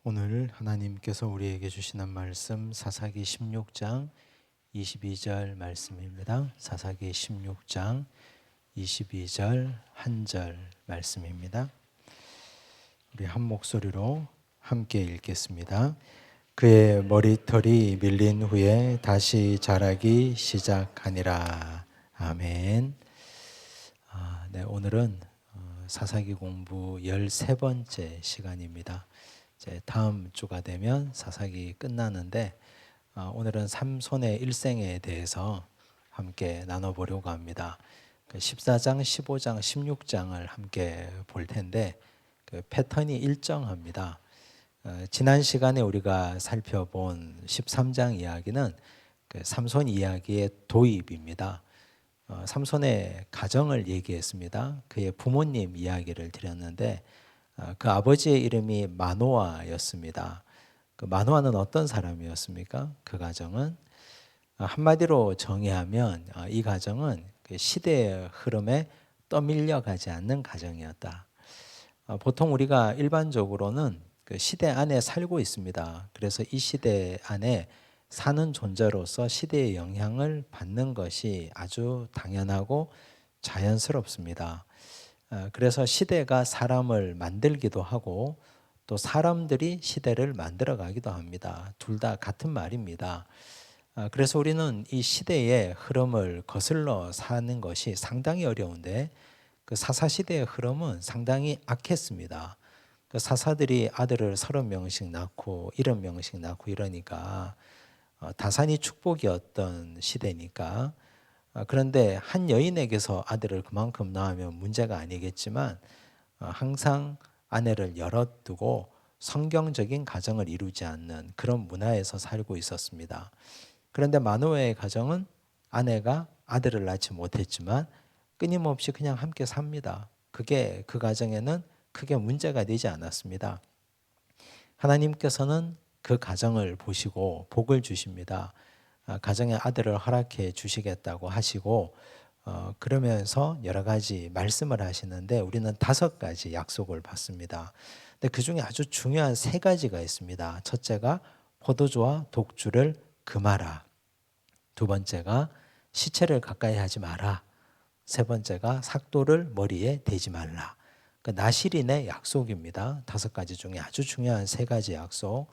오늘 하나님께서 우리에게 주시는 말씀 사사기 16장 22절 말씀입니다. 사사기 16장 22절 한 절 말씀입니다. 우리 한 목소리로 함께 읽겠습니다. 그의 머리털이 밀린 후에 다시 자라기 시작하니라. 아멘. 네, 오늘은 사사기 공부 13번째 시간입니다. 이제 다음 주가 되면 사사기 끝나는데 오늘은 삼손의 일생에 대해서 함께 나눠보려고 합니다. 14장, 15장, 16장을 함께 볼 텐데 그 패턴이 일정합니다. 지난 시간에 우리가 살펴본 13장 이야기는 그 삼손 이야기의 도입입니다. 삼손의 가정을 얘기했습니다. 그의 부모님 이야기를 드렸는데 그 아버지의 이름이 마노아였습니다. 그 마노아는 어떤 사람이었습니까? 그 가정은 한마디로 정의하면 이 가정은 그 시대의 흐름에 떠밀려가지 않는 가정이었다. 보통 우리가 일반적으로는 그 시대 안에 살고 있습니다. 그래서 이 시대 안에 사는 존재로서 시대의 영향을 받는 것이 아주 당연하고 자연스럽습니다. 그래서 시대가 사람을 만들기도 하고 또 사람들이 시대를 만들어 가기도 합니다. 둘 다 같은 말입니다. 그래서 우리는 이 시대의 흐름을 거슬러 사는 것이 상당히 어려운데 그 사사시대의 흐름은 상당히 악했습니다. 그 사사들이 아들을 30명씩 낳고 70명씩 낳고 이러니까 다산이 축복이었던 시대니까 그런데 한 여인에게서 아들을 그만큼 낳으면 문제가 아니겠지만 항상 아내를 여럿 두고 성경적인 가정을 이루지 않는 그런 문화에서 살고 있었습니다. 그런데 마노아의 가정은 아내가 아들을 낳지 못했지만 끊임없이 그냥 함께 삽니다. 그게 그 가정에는 크게 문제가 되지 않았습니다. 하나님께서는 그 가정을 보시고 복을 주십니다. 가정에 아들을 허락해 주시겠다고 하시고 그러면서 여러 가지 말씀을 하시는데 우리는 5가지 약속을 받습니다. 근데 그 중에 아주 중요한 3가지가 있습니다. 첫째가 포도주와 독주를 금하라. 두 번째가 시체를 가까이 하지 마라. 세 번째가 삭도를 머리에 대지 말라. 그 나실인의 약속입니다. 5가지 중에 아주 중요한 3가지 약속.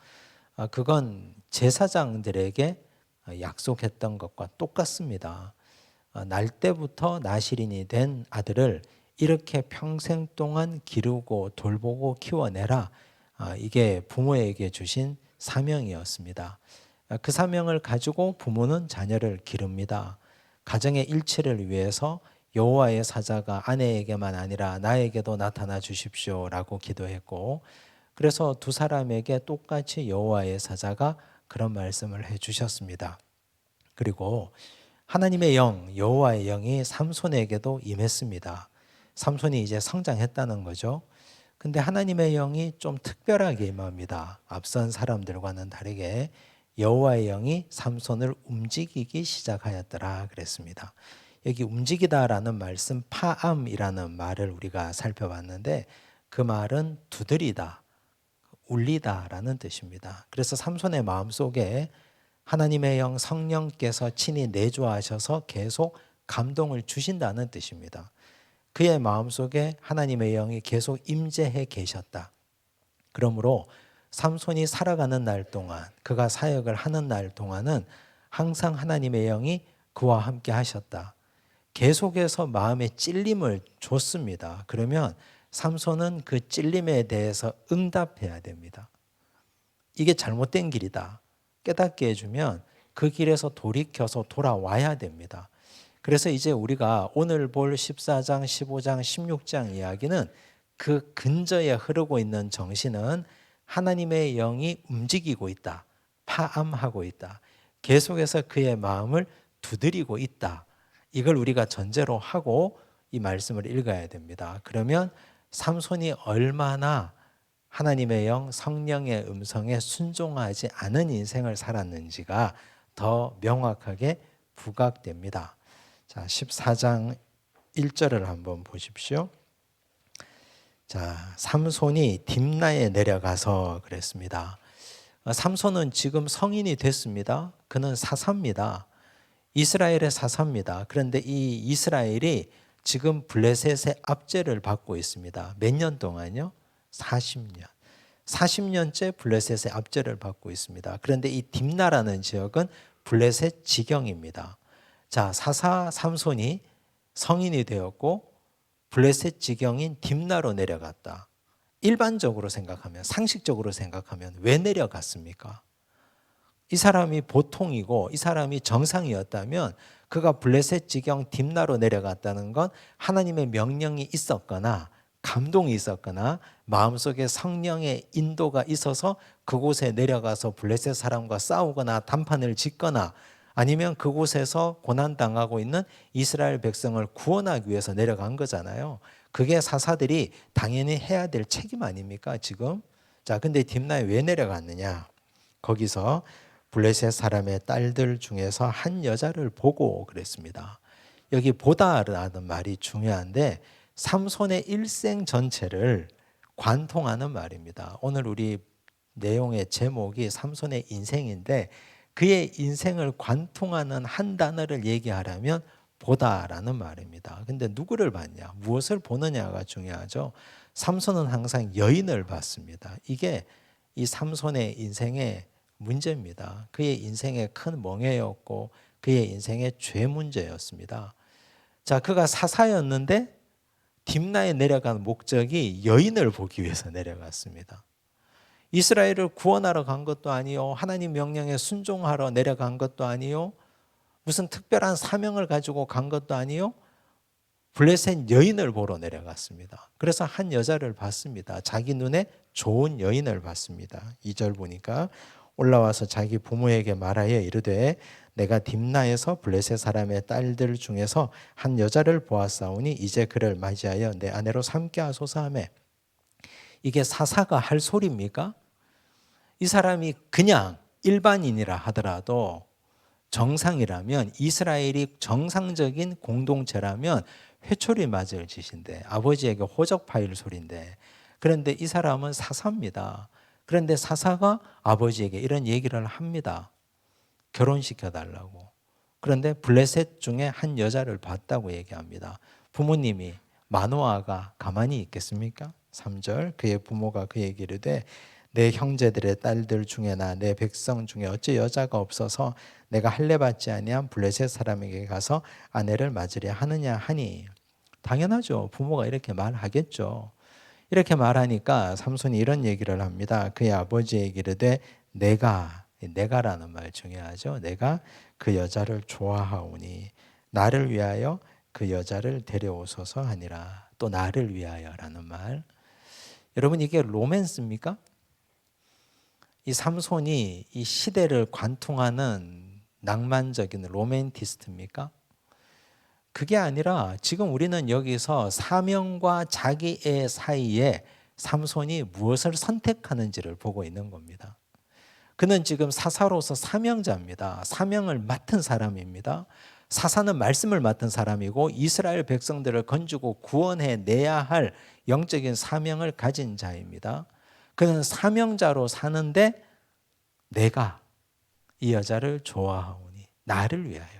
그건 제사장들에게 약속했던 것과 똑같습니다. 날 때부터 나실인이 된 아들을 이렇게 평생 동안 기르고 돌보고 키워내라. 이게 부모에게 주신 사명이었습니다. 그 사명을 가지고 부모는 자녀를 기릅니다. 가정의 일치를 위해서 여호와의 사자가 아내에게만 아니라 나에게도 나타나 주십시오라고 기도했고 그래서 두 사람에게 똑같이 여호와의 사자가 그런 말씀을 해 주셨습니다. 그리고 하나님의 영, 여호와의 영이 삼손에게도 임했습니다. 삼손이 이제 성장했다는 거죠. 근데 하나님의 영이 좀 특별하게 임합니다. 앞선 사람들과는 다르게 여호와의 영이 삼손을 움직이기 시작하였더라 그랬습니다. 여기 움직이다라는 말씀 파암이라는 말을 우리가 살펴봤는데 그 말은 두드리다, 울리다라는 뜻입니다. 그래서 삼손의 마음속에 하나님의 영 성령께서 친히 내주하셔서 계속 감동을 주신다는 뜻입니다. 그의 마음속에 하나님의 영이 계속 임재해 계셨다. 그러므로 삼손이 살아가는 날 동안 그가 사역을 하는 날 동안은 항상 하나님의 영이 그와 함께 하셨다. 계속해서 마음에 찔림을 줬습니다. 그러면 삼손은 그 찔림에 대해서 응답해야 됩니다. 이게 잘못된 길이다. 깨닫게 해주면 그 길에서 돌이켜서 돌아와야 됩니다. 그래서 이제 우리가 오늘 볼 14장, 15장, 16장 이야기는 그 근저에 흐르고 있는 정신은 하나님의 영이 움직이고 있다. 파암하고 있다. 계속해서 그의 마음을 두드리고 있다. 이걸 우리가 전제로 하고 이 말씀을 읽어야 됩니다. 그러면 삼손이 얼마나 하나님의 영, 성령의 음성에 순종하지 않은 인생을 살았는지가 더 명확하게 부각됩니다. 자, 14장 1절을 한번 보십시오. 자, 삼손이 딥나에 내려가서 그랬습니다. 삼손은 지금 성인이 됐습니다. 그는 사사입니다. 이스라엘의 사사입니다. 그런데 이 이스라엘이 지금 블레셋의 압제를 받고 있습니다. 몇 년 동안요? 40년. 40년째 블레셋의 압제를 받고 있습니다. 그런데 이 딥나라는 지역은 블레셋 지경입니다. 자, 사사 삼손이 성인이 되었고 블레셋 지경인 딥나로 내려갔다. 일반적으로 생각하면, 상식적으로 생각하면 왜 내려갔습니까? 이 사람이 보통이고 이 사람이 정상이었다면 그가 블레셋 지경 딥나로 내려갔다는 건 하나님의 명령이 있었거나 감동이 있었거나 마음속에 성령의 인도가 있어서 그곳에 내려가서 블레셋 사람과 싸우거나 단판을 짓거나 아니면 그곳에서 고난당하고 있는 이스라엘 백성을 구원하기 위해서 내려간 거잖아요. 그게 사사들이 당연히 해야 될 책임 아닙니까 지금? 자, 근데 딥나에 왜 내려갔느냐? 거기서 블레셋 사람의 딸들 중에서 한 여자를 보고 그랬습니다. 여기 보다라는 말이 중요한데 삼손의 일생 전체를 관통하는 말입니다. 오늘 우리 내용의 제목이 삼손의 인생인데 그의 인생을 관통하는 한 단어를 얘기하려면 보다라는 말입니다. 근데 누구를 봤냐? 무엇을 보느냐가 중요하죠. 삼손은 항상 여인을 봤습니다. 이게 이 삼손의 인생의 문제입니다. 그의 인생의 큰 멍해였고 그의 인생의 죄 문제였습니다. 자, 그가 사사였는데 딥나에 내려간 목적이 여인을 보기 위해서 내려갔습니다. 이스라엘을 구원하러 간 것도 아니요, 하나님 명령에 순종하러 내려간 것도 아니요, 무슨 특별한 사명을 가지고 간 것도 아니요, 블레셋 여인을 보러 내려갔습니다. 그래서 한 여자를 봤습니다. 자기 눈에 좋은 여인을 봤습니다. 2절 보니까 올라와서 자기 부모에게 말하여 이르되 내가 딥나에서 블레셋 사람의 딸들 중에서 한 여자를 보았사오니 이제 그를 맞이하여 내 아내로 삼게 하소서 하며. 이게 사사가 할 소리입니까? 이 사람이 그냥 일반인이라 하더라도 정상이라면, 이스라엘이 정상적인 공동체라면 회초리 맞을 짓인데, 아버지에게 호적 파일 소리인데, 그런데 이 사람은 사사입니다. 그런데 사사가 아버지에게 이런 얘기를 합니다. 결혼시켜 달라고. 그런데 블레셋 중에 한 여자를 봤다고 얘기합니다. 부모님이, 마노아가 가만히 있겠습니까? 3절 그의 부모가 그에게 이르되 내 형제들의 딸들 중에나 내 백성 중에 어찌 여자가 없어서 내가 할례 받지 아니한 블레셋 사람에게 가서 아내를 맞으려 하느냐 하니. 당연하죠. 부모가 이렇게 말하겠죠. 이렇게 말하니까 삼손이 이런 얘기를 합니다. 그의 아버지에게 이르되 내가라는 말 중요하죠. 내가 그 여자를 좋아하오니 나를 위하여 그 여자를 데려오소서 하니라. 또 나를 위하여라는 말. 여러분, 이게 로맨스입니까? 이 삼손이 이 시대를 관통하는 낭만적인 로맨티스트입니까? 그게 아니라 지금 우리는 여기서 사명과 자기의 사이에 삼손이 무엇을 선택하는지를 보고 있는 겁니다. 그는 지금 사사로서 사명자입니다. 사명을 맡은 사람입니다. 사사는 말씀을 맡은 사람이고 이스라엘 백성들을 건지고 구원해 내야 할 영적인 사명을 가진 자입니다. 그는 사명자로 사는데 내가 이 여자를 좋아하오니 나를 위하여.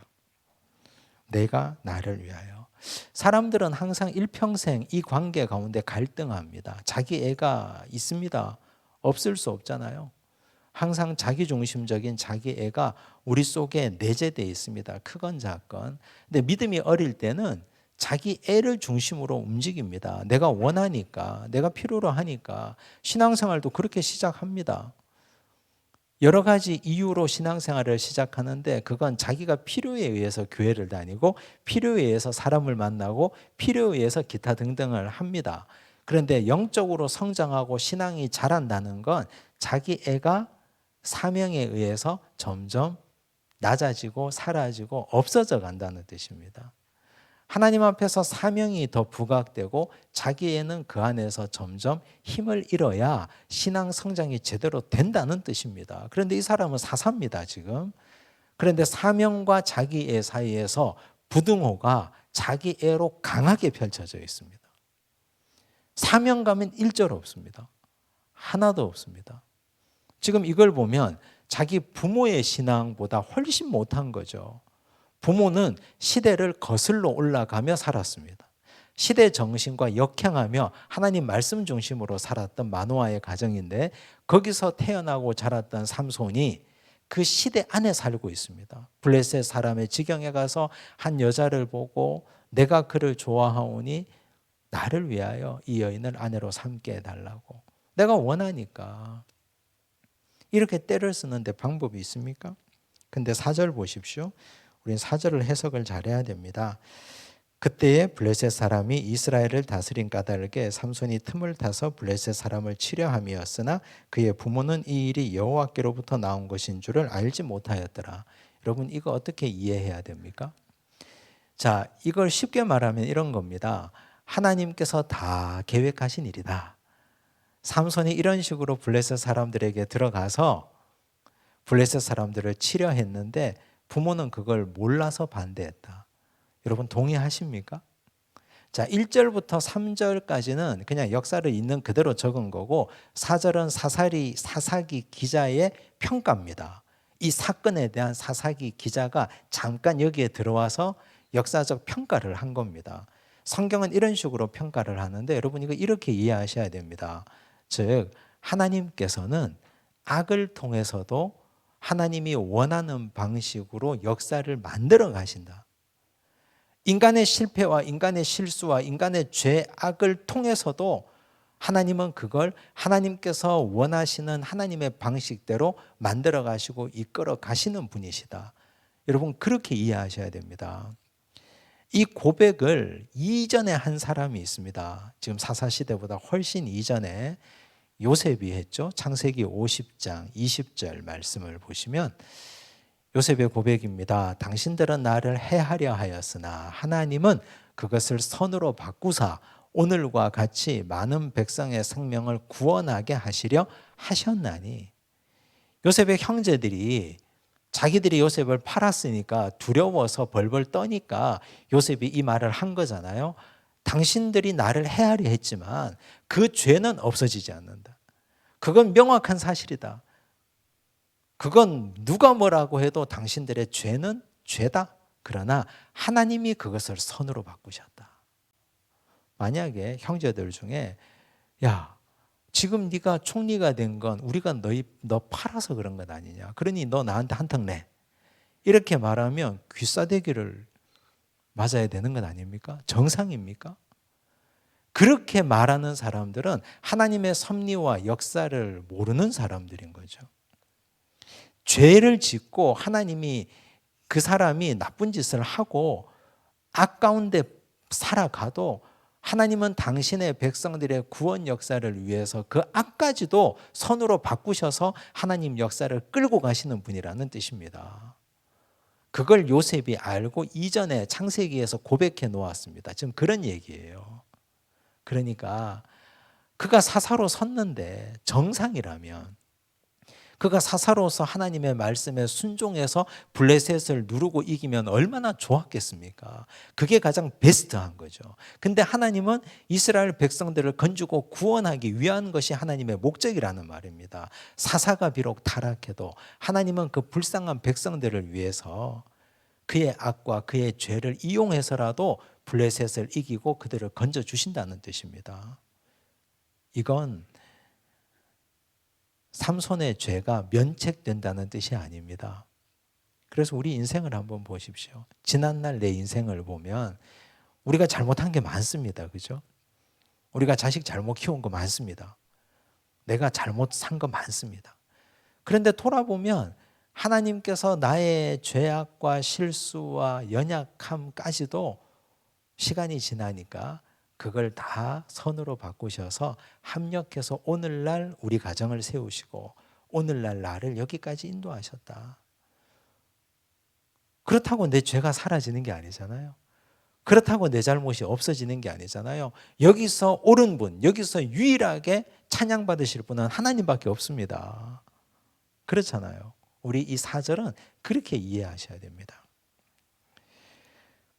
내가 나를 위하여. 사람들은 항상 일평생 이 관계 가운데 갈등합니다. 자기 애가 있습니다. 없을 수 없잖아요. 항상 자기중심적인 자기 애가 우리 속에 내재되어 있습니다. 크건 작건. 근데 믿음이 어릴 때는 자기 애를 중심으로 움직입니다. 내가 원하니까, 내가 필요로 하니까. 신앙생활도 그렇게 시작합니다. 여러 가지 이유로 신앙생활을 시작하는데 그건 자기가 필요에 의해서 교회를 다니고 필요에 의해서 사람을 만나고 필요에 의해서 기타 등등을 합니다. 그런데 영적으로 성장하고 신앙이 자란다는 건 자기 애가 사명에 의해서 점점 낮아지고 사라지고 없어져 간다는 뜻입니다. 하나님 앞에서 사명이 더 부각되고 자기에는 그 안에서 점점 힘을 잃어야 신앙 성장이 제대로 된다는 뜻입니다. 그런데 이 사람은 사사입니다, 지금. 그런데 사명과 자기애 사이에서 부등호가 자기애로 강하게 펼쳐져 있습니다. 사명감은 1절 없습니다. 하나도 없습니다. 지금 이걸 보면 자기 부모의 신앙보다 훨씬 못한 거죠. 부모는 시대를 거슬러 올라가며 살았습니다. 시대 정신과 역행하며 하나님 말씀 중심으로 살았던 마노아의 가정인데 거기서 태어나고 자랐던 삼손이 그 시대 안에 살고 있습니다. 블레셋 사람의 지경에 가서 한 여자를 보고 내가 그를 좋아하오니 나를 위하여 이 여인을 아내로 삼게 해달라고. 내가 원하니까. 이렇게 때를 쓰는데 방법이 있습니까? 근데 4절 보십시오. 우리는 4절을 해석을 잘해야 됩니다. 그때에 블레셋 사람이 이스라엘을 다스린 까닭에 삼손이 틈을 타서 블레셋 사람을 치려함이었으나 그의 부모는 이 일이 여호와께로부터 나온 것인 줄을 알지 못하였더라. 여러분 이거 어떻게 이해해야 됩니까? 자, 이걸 쉽게 말하면 이런 겁니다. 하나님께서 다 계획하신 일이다. 삼손이 이런 식으로 블레셋 사람들에게 들어가서 블레셋 사람들을 치려 했는데 부모는 그걸 몰라서 반대했다. 여러분 동의하십니까? 자, 1절부터 3절까지는 그냥 역사를 있는 그대로 적은 거고 4절은 사사기 기자의 평가입니다. 이 사건에 대한 사사기 기자가 잠깐 여기에 들어와서 역사적 평가를 한 겁니다. 성경은 이런 식으로 평가를 하는데 여러분 이거 이렇게 이해하셔야 됩니다. 즉 하나님께서는 악을 통해서도 하나님이 원하는 방식으로 역사를 만들어 가신다. 인간의 실패와 인간의 실수와 인간의 죄악을 통해서도 하나님은 그걸 하나님께서 원하시는 하나님의 방식대로 만들어 가시고 이끌어 가시는 분이시다. 여러분 그렇게 이해하셔야 됩니다. 이 고백을 이전에 한 사람이 있습니다. 지금 사사시대보다 훨씬 이전에 요셉이 했죠. 창세기 50장 20절 말씀을 보시면 요셉의 고백입니다. 당신들은 나를 해하려 하였으나 하나님은 그것을 선으로 바꾸사 오늘과 같이 많은 백성의 생명을 구원하게 하시려 하셨나니. 요셉의 형제들이 자기들이 요셉을 팔았으니까 두려워서 벌벌 떠니까 요셉이 이 말을 한 거잖아요. 당신들이 나를 해하려 했지만 그 죄는 없어지지 않는다. 그건 명확한 사실이다. 그건 누가 뭐라고 해도 당신들의 죄는 죄다. 그러나 하나님이 그것을 선으로 바꾸셨다. 만약에 형제들 중에 야 지금 네가 총리가 된 건 우리가 너 팔아서 그런 것 아니냐. 그러니 너 나한테 한턱 내. 이렇게 말하면 귀싸대기를 맞아야 되는 건 아닙니까? 정상입니까? 그렇게 말하는 사람들은 하나님의 섭리와 역사를 모르는 사람들인 거죠. 죄를 짓고 하나님이 그 사람이 나쁜 짓을 하고 악 가운데 살아가도 하나님은 당신의 백성들의 구원 역사를 위해서 그 악까지도 선으로 바꾸셔서 하나님 역사를 끌고 가시는 분이라는 뜻입니다. 그걸 요셉이 알고 이전에 창세기에서 고백해 놓았습니다. 지금 그런 얘기예요. 그러니까 그가 사사로 섰는데 정상이라면 그가 사사로서 하나님의 말씀에 순종해서 블레셋을 누르고 이기면 얼마나 좋았겠습니까? 그게 가장 베스트한 거죠. 근데 하나님은 이스라엘 백성들을 건지고 구원하기 위한 것이 하나님의 목적이라는 말입니다. 사사가 비록 타락해도 하나님은 그 불쌍한 백성들을 위해서 그의 악과 그의 죄를 이용해서라도 블레셋을 이기고 그들을 건져주신다는 뜻입니다. 이건 삼손의 죄가 면책된다는 뜻이 아닙니다. 그래서 우리 인생을 한번 보십시오. 지난날 내 인생을 보면 우리가 잘못한 게 많습니다. 그죠? 우리가 자식 잘못 키운 거 많습니다. 내가 잘못 산 거 많습니다. 그런데 돌아보면 하나님께서 나의 죄악과 실수와 연약함까지도 시간이 지나니까 그걸 다 선으로 바꾸셔서 합력해서 오늘날 우리 가정을 세우시고 오늘날 나를 여기까지 인도하셨다. 그렇다고 내 죄가 사라지는 게 아니잖아요. 그렇다고 내 잘못이 없어지는 게 아니잖아요. 여기서 옳은 분, 여기서 유일하게 찬양받으실 분은 하나님밖에 없습니다. 그렇잖아요. 우리 이 4절은 그렇게 이해하셔야 됩니다.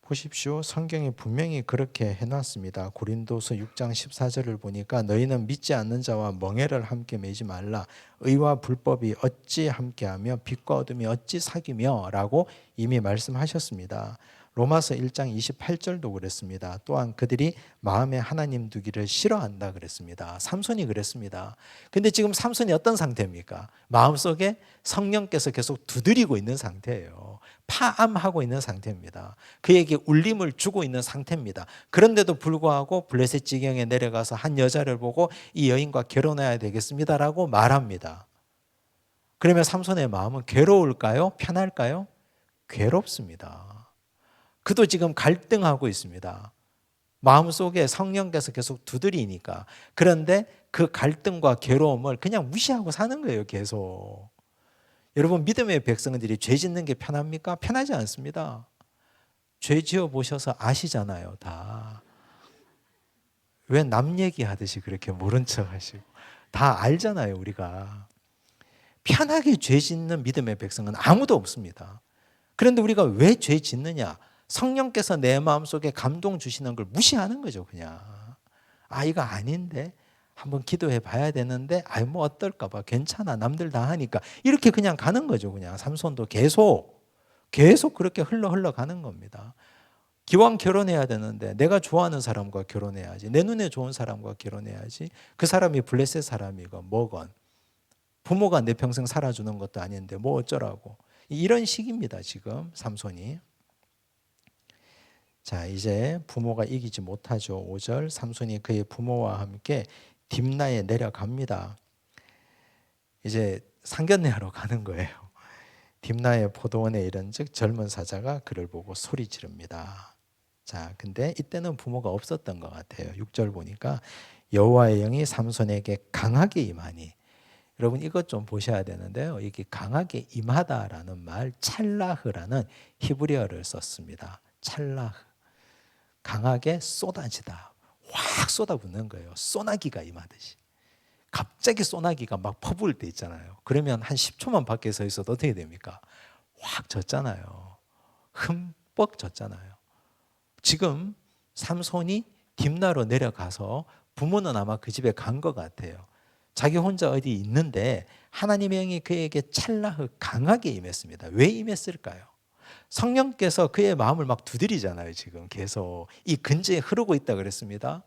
보십시오. 성경이 분명히 그렇게 해놨습니다. 고린도서 6장 14절을 보니까 너희는 믿지 않는 자와 멍에를 함께 매지 말라. 의와 불법이 어찌 함께하며 빛과 어둠이 어찌 사귀며 라고 이미 말씀하셨습니다. 로마서 1장 28절도 그랬습니다. 또한 그들이 마음에 하나님 두기를 싫어한다 그랬습니다. 삼손이 그랬습니다. 근데 지금 삼손이 어떤 상태입니까? 마음속에 성령께서 계속 두드리고 있는 상태예요. 파암하고 있는 상태입니다. 그에게 울림을 주고 있는 상태입니다. 그런데도 불구하고 블레셋 지경에 내려가서 한 여자를 보고 이 여인과 결혼해야 되겠습니다라고 말합니다. 그러면 삼손의 마음은 괴로울까요? 편할까요? 괴롭습니다. 그도 지금 갈등하고 있습니다. 마음속에 성령께서 계속 두드리니까. 그런데 그 갈등과 괴로움을 그냥 무시하고 사는 거예요, 계속. 여러분, 믿음의 백성들이 죄 짓는 게 편합니까? 편하지 않습니다. 죄 지어 보셔서 아시잖아요, 다. 왜 남 얘기하듯이 그렇게 모른 척 하시고. 다 알잖아요, 우리가. 편하게 죄 짓는 믿음의 백성은 아무도 없습니다. 그런데 우리가 왜 죄 짓느냐? 성령께서 내 마음속에 감동 주시는 걸 무시하는 거죠, 그냥. 아, 이거 아닌데? 한번 기도해 봐야 되는데, 아이, 뭐 어떨까 봐. 괜찮아. 남들 다 하니까. 이렇게 그냥 가는 거죠, 그냥. 삼손도 계속 그렇게 흘러 가는 겁니다. 기왕 결혼해야 되는데, 내가 좋아하는 사람과 결혼해야지. 내 눈에 좋은 사람과 결혼해야지. 그 사람이 블레셋 사람이건 뭐건. 부모가 내 평생 살아주는 것도 아닌데, 뭐 어쩌라고. 이런 식입니다, 지금, 삼손이. 자, 이제 부모가 이기지 못하죠. 5절 삼손이 그의 부모와 함께 딥나에 내려갑니다. 이제 상견례하러 가는 거예요. 딥나의 포도원에 이른즉 젊은 사자가 그를 보고 소리 지릅니다. 자, 근데 이때는 부모가 없었던 것 같아요. 6절 보니까 여호와의 영이 삼손에게 강하게 임하니. 여러분 이것 좀 보셔야 되는데요. 이게 강하게 임하다라는 말 찰라흐라는 히브리어를 썼습니다. 찰라흐. 강하게 쏟아지다. 확 쏟아붓는 거예요. 소나기가 임하듯이. 갑자기 소나기가 막 퍼부을 때 있잖아요. 그러면 한 10초만 밖에 서 있어도 어떻게 됩니까? 확 젖잖아요. 흠뻑 젖잖아요. 지금 삼손이 딥나로 내려가서 부모는 아마 그 집에 간 것 같아요. 자기 혼자 어디 있는데 하나님의 영이 그에게 찰나흐 강하게 임했습니다. 왜 임했을까요? 성령께서 그의 마음을 막 두드리잖아요. 지금 계속 이 근처에 흐르고 있다 그랬습니다.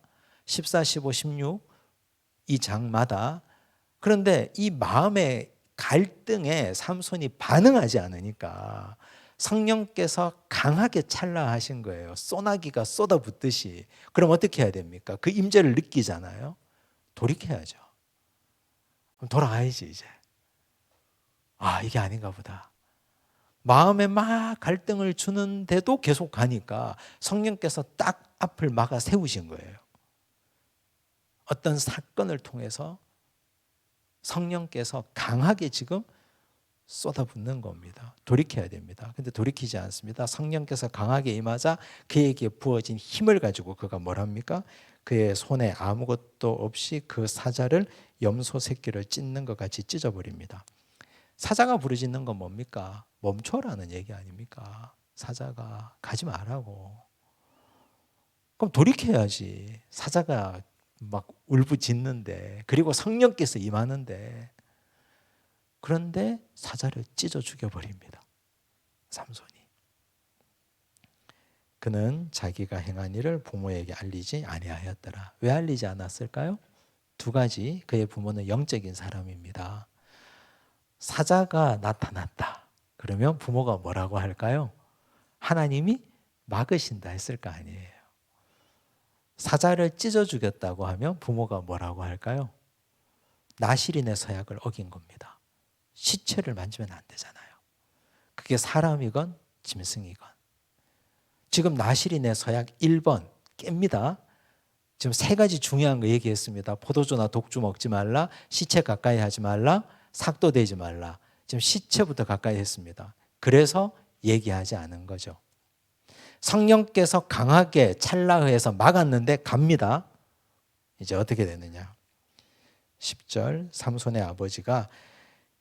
14, 15, 16 이 장마다. 그런데 이 마음의 갈등에 삼손이 반응하지 않으니까 성령께서 강하게 찰나하신 거예요. 소나기가 쏟아붓듯이. 그럼 어떻게 해야 됩니까? 그 임재를 느끼잖아요. 돌이켜야죠. 그럼 돌아가야지 이제. 아, 이게 아닌가 보다. 마음에 막 갈등을 주는데도 계속 가니까 성령께서 딱 앞을 막아 세우신 거예요. 어떤 사건을 통해서 성령께서 강하게 지금 쏟아붓는 겁니다. 돌이켜야 됩니다. 근데 돌이키지 않습니다. 성령께서 강하게 임하자 그에게 부어진 힘을 가지고 그가 뭘 합니까? 그의 손에 아무것도 없이 그 사자를 염소 새끼를 찢는 것 같이 찢어버립니다. 사자가 부르짖는 건 뭡니까? 멈춰라는 얘기 아닙니까? 사자가 가지 말라고. 그럼 돌이켜야지. 사자가 막 울부짖는데, 그리고 성령께서 임하는데, 그런데 사자를 찢어 죽여버립니다. 삼손이. 그는 자기가 행한 일을 부모에게 알리지 아니하였더라. 왜 알리지 않았을까요? 두 가지. 그의 부모는 영적인 사람입니다. 사자가 나타났다. 그러면 부모가 뭐라고 할까요? 하나님이 막으신다 했을 거 아니에요. 사자를 찢어 죽였다고 하면 부모가 뭐라고 할까요? 나실인의 서약을 어긴 겁니다. 시체를 만지면 안 되잖아요. 그게 사람이건 짐승이건. 지금 나실인의 서약 1번 깹니다. 지금 세 가지 중요한 거 얘기했습니다. 포도주나 독주 먹지 말라, 시체 가까이 하지 말라, 삭도되지 말라. 지금 시체부터 가까이 했습니다. 그래서 얘기하지 않은 거죠. 성령께서 강하게 찰나흐에서 막았는데 갑니다. 이제 어떻게 되느냐. 10절 삼손의 아버지가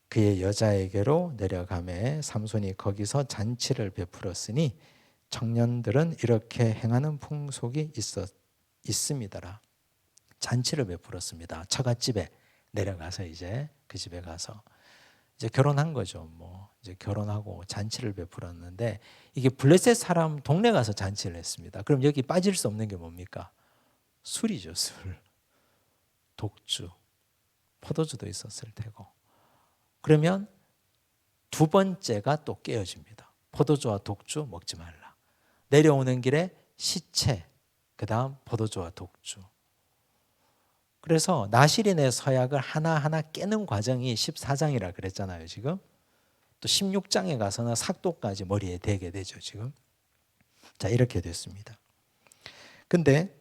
그의 여자에게로 내려가매 삼손이 거기서 잔치를 베풀었으니 청년들은 이렇게 행하는 풍속이 있습니다라. 잔치를 베풀었습니다. 처갓집에 내려가서 이제 그 집에 가서 이제 결혼한 거죠. 뭐 이제 결혼하고 잔치를 베풀었는데 이게 블레셋 사람 동네 가서 잔치를 했습니다. 그럼 여기 빠질 수 없는 게 뭡니까? 술이죠, 술. 독주, 포도주도 있었을 테고. 그러면 두 번째가 또 깨어집니다. 포도주와 독주 먹지 말라. 내려오는 길에 시체, 그 다음 포도주와 독주. 그래서 나실인의 서약을 하나하나 깨는 과정이 14장이라 그랬잖아요, 지금. 또 16장에 가서는 삭도까지 머리에 대게 되죠, 지금. 자, 이렇게 됐습니다. 근데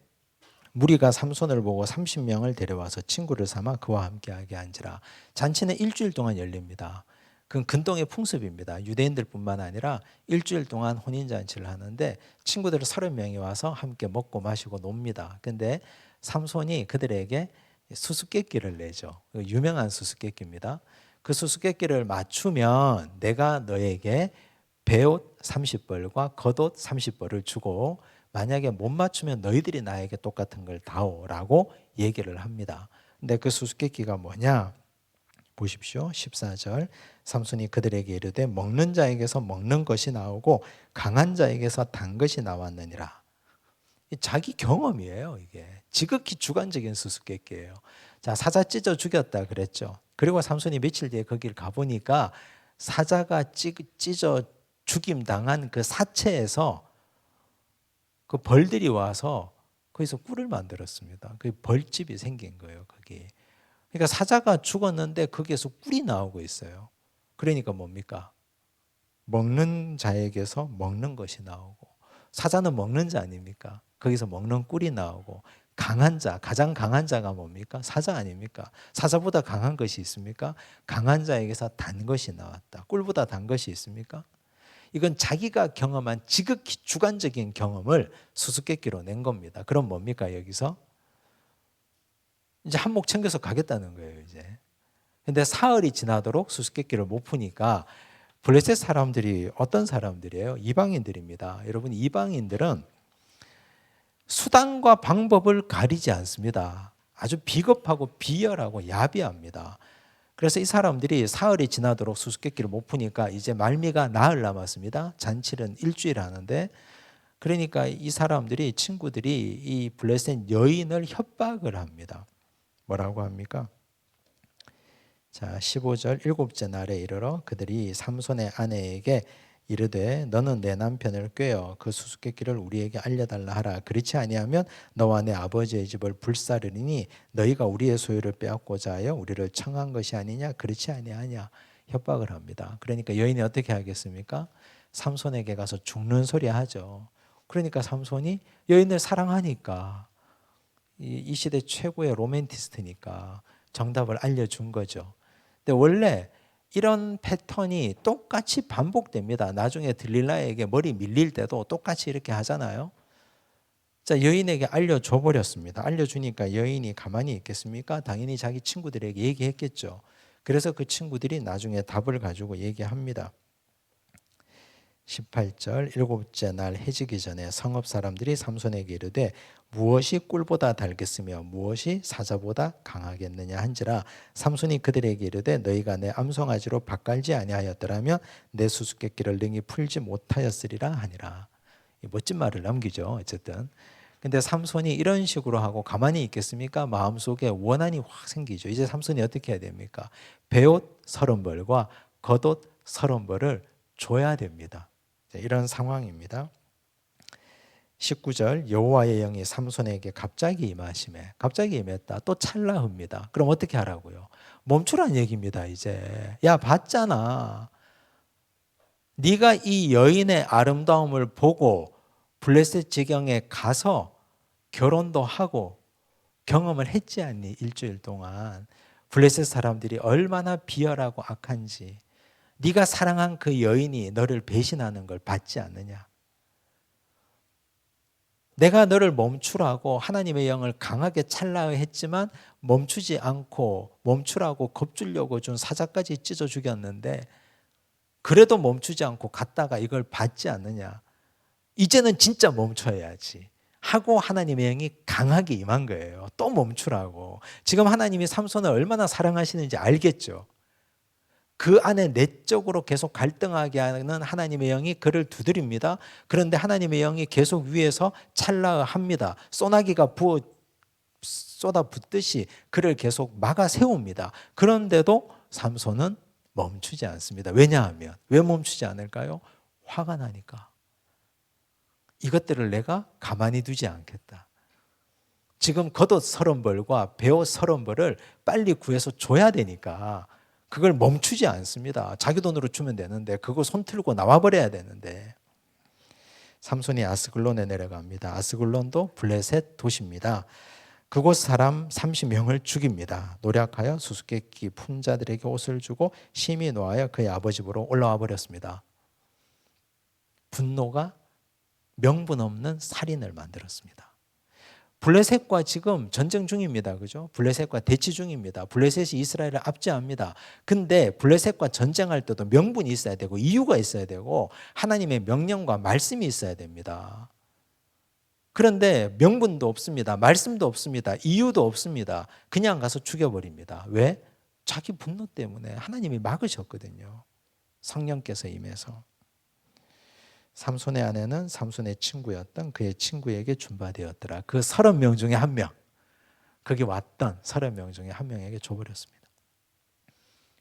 무리가 삼손을 보고 30명을 데려와서 친구를 삼아 그와 함께하게 한지라. 잔치는 일주일 동안 열립니다. 그건 근동의 풍습입니다. 유대인들뿐만 아니라 일주일 동안 혼인잔치를 하는데 친구들 30명이 와서 함께 먹고 마시고 놉니다. 근데 삼손이 그들에게 수수께끼를 내죠. 유명한 수수께끼입니다. 그 수수께끼를 맞추면 내가 너에게 베옷 30벌과 겉옷 30벌을 주고 만약에 못 맞추면 너희들이 나에게 똑같은 걸 다오라고 얘기를 합니다. 근데 그 수수께끼가 뭐냐? 보십시오. 14절. 삼손이 그들에게 이르되 먹는 자에게서 먹는 것이 나오고 강한 자에게서 단 것이 나왔느니라. 자기 경험이에요, 이게. 지극히 주관적인 수수께끼예요. 자, 사자 찢어 죽였다 그랬죠. 그리고 삼손이 며칠 뒤에 거기를 가보니까 사자가 찢어 죽임 당한 그 사체에서 그 벌들이 와서 거기서 꿀을 만들었습니다. 그 벌집이 생긴 거예요, 거기. 그러니까 사자가 죽었는데 거기에서 꿀이 나오고 있어요. 그러니까 뭡니까? 먹는 자에게서 먹는 것이 나오고, 사자는 먹는 자 아닙니까? 거기서 먹는 꿀이 나오고, 강한 자, 가장 강한 자가 뭡니까? 사자 아닙니까? 사자보다 강한 것이 있습니까? 강한 자에게서 단 것이 나왔다. 꿀보다 단 것이 있습니까? 이건 자기가 경험한 지극히 주관적인 경험을 수수께끼로 낸 겁니다. 그럼 뭡니까, 여기서? 이제 한몫 챙겨서 가겠다는 거예요, 이제. 근데 사흘이 지나도록 수수께끼를 못 푸니까 블레셋 사람들이 어떤 사람들이에요? 이방인들입니다. 여러분, 이방인들은 수단과 방법을 가리지 않습니다. 아주 비겁하고 비열하고 야비합니다. 그래서 이 사람들이 사흘이 지나도록 수수께끼를 못 푸니까 이제 말미가 나흘 남았습니다. 잔치는 일주일 하는데, 그러니까 이 사람들이, 친구들이 이 블레셋 여인을 협박을 합니다. 뭐라고 합니까? 자, 15절. 일곱째 날에 이르러 그들이 삼손의 아내에게 이르되 너는 내 남편을 꾀어 그 수수께끼를 우리에게 알려달라 하라. 그렇지 아니하면 너와 내 아버지의 집을 불사르리니 너희가 우리의 소유를 빼앗고자 하여 우리를 청한 것이 아니냐. 그렇지 아니하냐. 협박을 합니다. 그러니까 여인이 어떻게 하겠습니까? 삼손에게 가서 죽는 소리 하죠. 그러니까 삼손이 여인을 사랑하니까, 이 시대 최고의 로맨티스트니까 정답을 알려준 거죠. 근데 원래 이런 패턴이 똑같이 반복됩니다. 나중에 들릴라에게 머리 밀릴 때도 똑같이 이렇게 하잖아요. 자, 여인에게 알려줘 버렸습니다. 알려주니까 여인이 가만히 있겠습니까? 당연히 자기 친구들에게 얘기했겠죠. 그래서 그 친구들이 나중에 답을 가지고 얘기합니다. 18절. 일곱째 날 해지기 전에 성읍 사람들이 삼손에게 이르되 무엇이 꿀보다 달겠으며 무엇이 사자보다 강하겠느냐 한지라. 삼손이 그들에게 이르되 너희가 내 암송아지로 밭갈지 아니하였더라면 내 수수께끼를 능히 풀지 못하였으리라 하니라. 멋진 말을 남기죠. 어쨌든. 근데 삼손이 이런 식으로 하고 가만히 있겠습니까? 마음속에 원한이 확 생기죠. 이제 삼손이 어떻게 해야 됩니까? 베옷 30벌과 겉옷 30벌을 줘야 됩니다. 이런 상황입니다. 19절. 여호와의 영이 삼손에게 갑자기 임하심에, 갑자기 임했다. 또 찰나흡니다. 그럼 어떻게 하라고요? 멈추란 얘기입니다. 이제 야, 봤잖아. 네가 이 여인의 아름다움을 보고 블레셋 지경에 가서 결혼도 하고 경험을 했지 않니? 일주일 동안 블레셋 사람들이 얼마나 비열하고 악한지. 네가 사랑한 그 여인이 너를 배신하는 걸 봤지 않느냐? 내가 너를 멈추라고 하나님의 영을 강하게 찰나했지만 멈추지 않고 멈추라고 겁주려고 준 사자까지 찢어 죽였는데 그래도 멈추지 않고 갔다가 이걸 봤지 않느냐? 이제는 진짜 멈춰야지 하고 하나님의 영이 강하게 임한 거예요. 또 멈추라고. 지금 하나님이 삼손을 얼마나 사랑하시는지 알겠죠. 그 안에 내적으로 계속 갈등하게 하는 하나님의 영이 그를 두드립니다. 그런데 하나님의 영이 계속 위에서 찰나합니다. 소나기가 쏟아붓듯이 그를 계속 막아 세웁니다. 그런데도 삼손은 멈추지 않습니다. 왜냐하면 왜 멈추지 않을까요? 화가 나니까. 이것들을 내가 가만히 두지 않겠다. 지금 겉옷 30벌과 베옷 30벌을 빨리 구해서 줘야 되니까 그걸 멈추지 않습니다. 자기 돈으로 주면 되는데 그거 손 틀고 나와버려야 되는데. 삼손이 아스글론에 내려갑니다. 아스글론도 블레셋 도시입니다. 그곳 사람 30명을 죽입니다. 노력하여 수수께끼 품자들에게 옷을 주고 심히 노하여 그의 아버지 집으로 올라와 버렸습니다. 분노가 명분 없는 살인을 만들었습니다. 블레셋과 지금 전쟁 중입니다. 그죠? 블레셋과 대치 중입니다. 블레셋이 이스라엘을 압제합니다. 근데 블레셋과 전쟁할 때도 명분이 있어야 되고 이유가 있어야 되고 하나님의 명령과 말씀이 있어야 됩니다. 그런데 명분도 없습니다. 말씀도 없습니다. 이유도 없습니다. 그냥 가서 죽여버립니다. 왜? 자기 분노 때문에 하나님이 막으셨거든요. 성령께서 임해서. 삼손의 아내는 삼손의 친구였던 그의 친구에게 준바되었더라. 그 30명 중에 한 명, 거기 왔던 30명 중에 한 명에게 줘버렸습니다.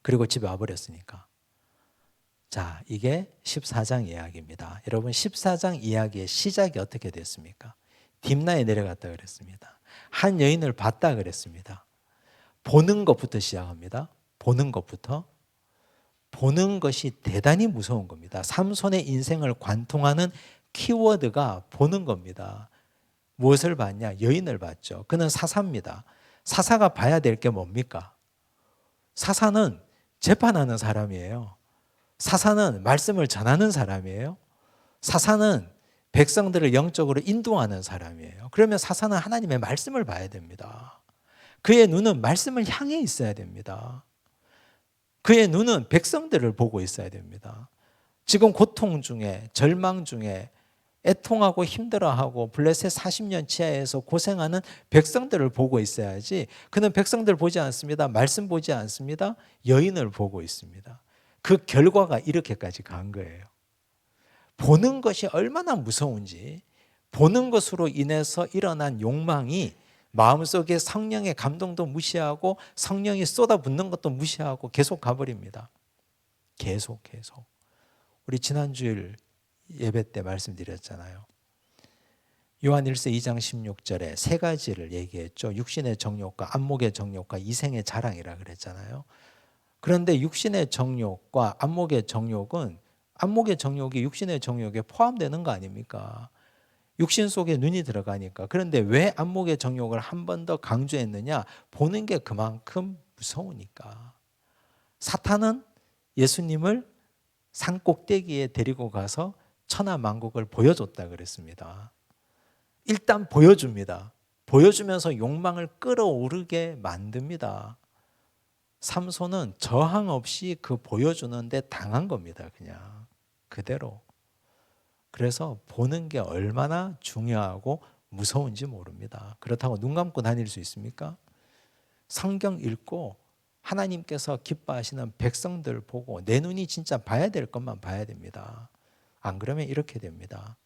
그리고 집에 와버렸으니까. 자, 이게 14장 이야기입니다. 여러분 14장 이야기의 시작이 어떻게 됐습니까? 딥나에 내려갔다 그랬습니다. 한 여인을 봤다 그랬습니다. 보는 것부터 시작합니다. 보는 것부터. 보는 것이 대단히 무서운 겁니다. 삼손의 인생을 관통하는 키워드가 보는 겁니다. 무엇을 봤냐? 여인을 봤죠. 그는 사사입니다. 사사가 봐야 될 게 뭡니까? 사사는 재판하는 사람이에요. 사사는 말씀을 전하는 사람이에요. 사사는 백성들을 영적으로 인도하는 사람이에요. 그러면 사사는 하나님의 말씀을 봐야 됩니다. 그의 눈은 말씀을 향해 있어야 됩니다. 그의 눈은 백성들을 보고 있어야 됩니다. 지금 고통 중에 절망 중에 애통하고 힘들어하고 블레셋 40년 치하에서 고생하는 백성들을 보고 있어야지. 그는 백성들 보지 않습니다. 말씀 보지 않습니다. 여인을 보고 있습니다. 그 결과가 이렇게까지 간 거예요. 보는 것이 얼마나 무서운지, 보는 것으로 인해서 일어난 욕망이 마음속에 성령의 감동도 무시하고 성령이 쏟아붓는 것도 무시하고 계속 가버립니다. 계속. 우리 지난주일 예배 때 말씀드렸잖아요. 요한일서 2장 16절에 세 가지를 얘기했죠. 육신의 정욕과 안목의 정욕과 이생의 자랑이라 그랬잖아요. 그런데 육신의 정욕과 안목의 정욕은 안목의 정욕이 육신의 정욕에 포함되는 거 아닙니까? 육신 속에 눈이 들어가니까. 그런데 왜 안목의 정욕을 한 번 더 강조했느냐? 보는 게 그만큼 무서우니까. 사탄은 예수님을 산 꼭대기에 데리고 가서 천하만국을 보여줬다 그랬습니다. 일단 보여줍니다. 보여주면서 욕망을 끌어오르게 만듭니다. 삼손은 저항 없이 그 보여주는데 당한 겁니다. 그냥 그대로. 그래서 보는 게 얼마나 중요하고 무서운지 모릅니다. 그렇다고 눈 감고 다닐 수 있습니까? 성경 읽고 하나님께서 기뻐하시는 백성들 보고 내 눈이 진짜 봐야 될 것만 봐야 됩니다. 안 그러면 이렇게 됩니다.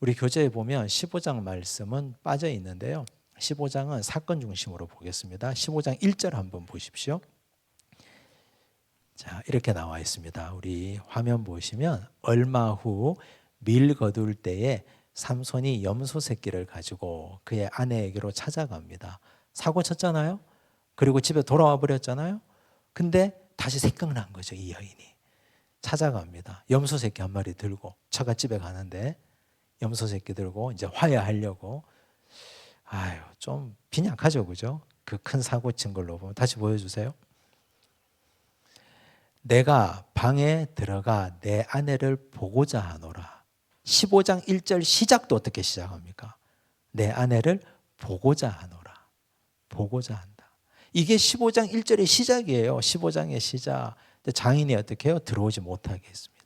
우리 교재에 보면 15장 말씀은 빠져 있는데요. 15장은 사건 중심으로 보겠습니다. 15장 1절 한번 보십시오. 자, 이렇게 나와 있습니다. 우리 화면 보시면 얼마 후 밀 거둘 때에 삼손이 염소 새끼를 가지고 그의 아내에게로 찾아갑니다. 사고 쳤잖아요. 그리고 집에 돌아와 버렸잖아요. 근데 다시 생각난 거죠. 이 여인이 찾아갑니다. 염소 새끼 한 마리 들고 처갓집에 가는데 염소 새끼 들고 이제 화해하려고. 아유, 좀 빈약하죠, 그죠? 그 큰 사고 친 걸로 보면. 다시 보여주세요. 내가 방에 들어가 내 아내를 보고자 하노라. 15장 1절 시작도 어떻게 시작합니까? 내 아내를 보고자 하노라. 보고자 한다. 이게 15장 1절의 시작이에요. 15장의 시작. 장인이 어떻게 해요? 들어오지 못하게 했습니다.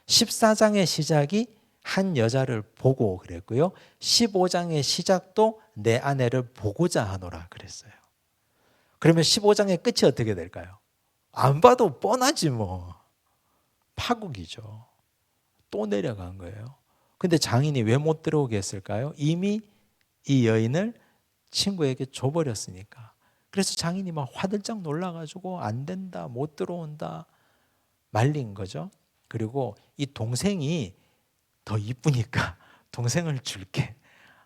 14장의 시작이 한 여자를 보고 그랬고요. 15장의 시작도 내 아내를 보고자 하노라 그랬어요. 그러면 15장의 끝이 어떻게 될까요? 안 봐도 뻔하지 뭐. 파국이죠. 또 내려간 거예요. 근데 장인이 왜 못 들어오게 했을까요? 이미 이 여인을 친구에게 줘버렸으니까. 그래서 장인이 막 화들짝 놀라가지고 안 된다, 못 들어온다 말린 거죠. 그리고 이 동생이 더 이쁘니까 동생을 줄게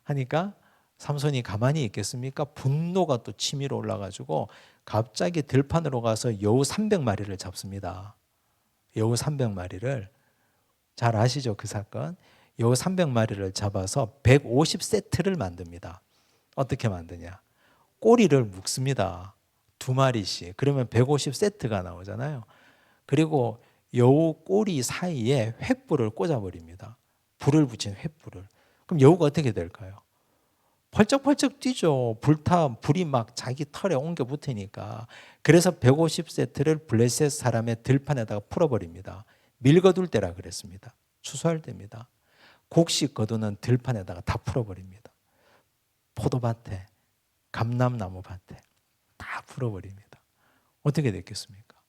하니까 삼손이 가만히 있겠습니까? 분노가 또 치밀어 올라가지고 갑자기 들판으로 가서 여우 300마리를 잡습니다. 여우 300마리를 잘 아시죠? 그 사건. 여우 300마리를 잡아서 150세트를 만듭니다. 어떻게 만드냐? 꼬리를 묶습니다. 2마리씩. 그러면 150세트가 나오잖아요. 그리고 여우 꼬리 사이에 횃불을 꽂아버립니다. 불을 붙인 횃불을. 그럼 여우가 어떻게 될까요? 펄쩍펄쩍 뛰죠. 불이 막 자기 털에 옮겨 붙으니까. 그래서 150세트를 블레셋 사람의 들판에다가 풀어버립니다. 밀거둘 때라 그랬습니다. 추수할 때입니다. 곡식 거두는 들판에다가 다 풀어버립니다. 포도밭에, 감람나무 밭에 다 풀어버립니다. 어떻게 됐겠습니까?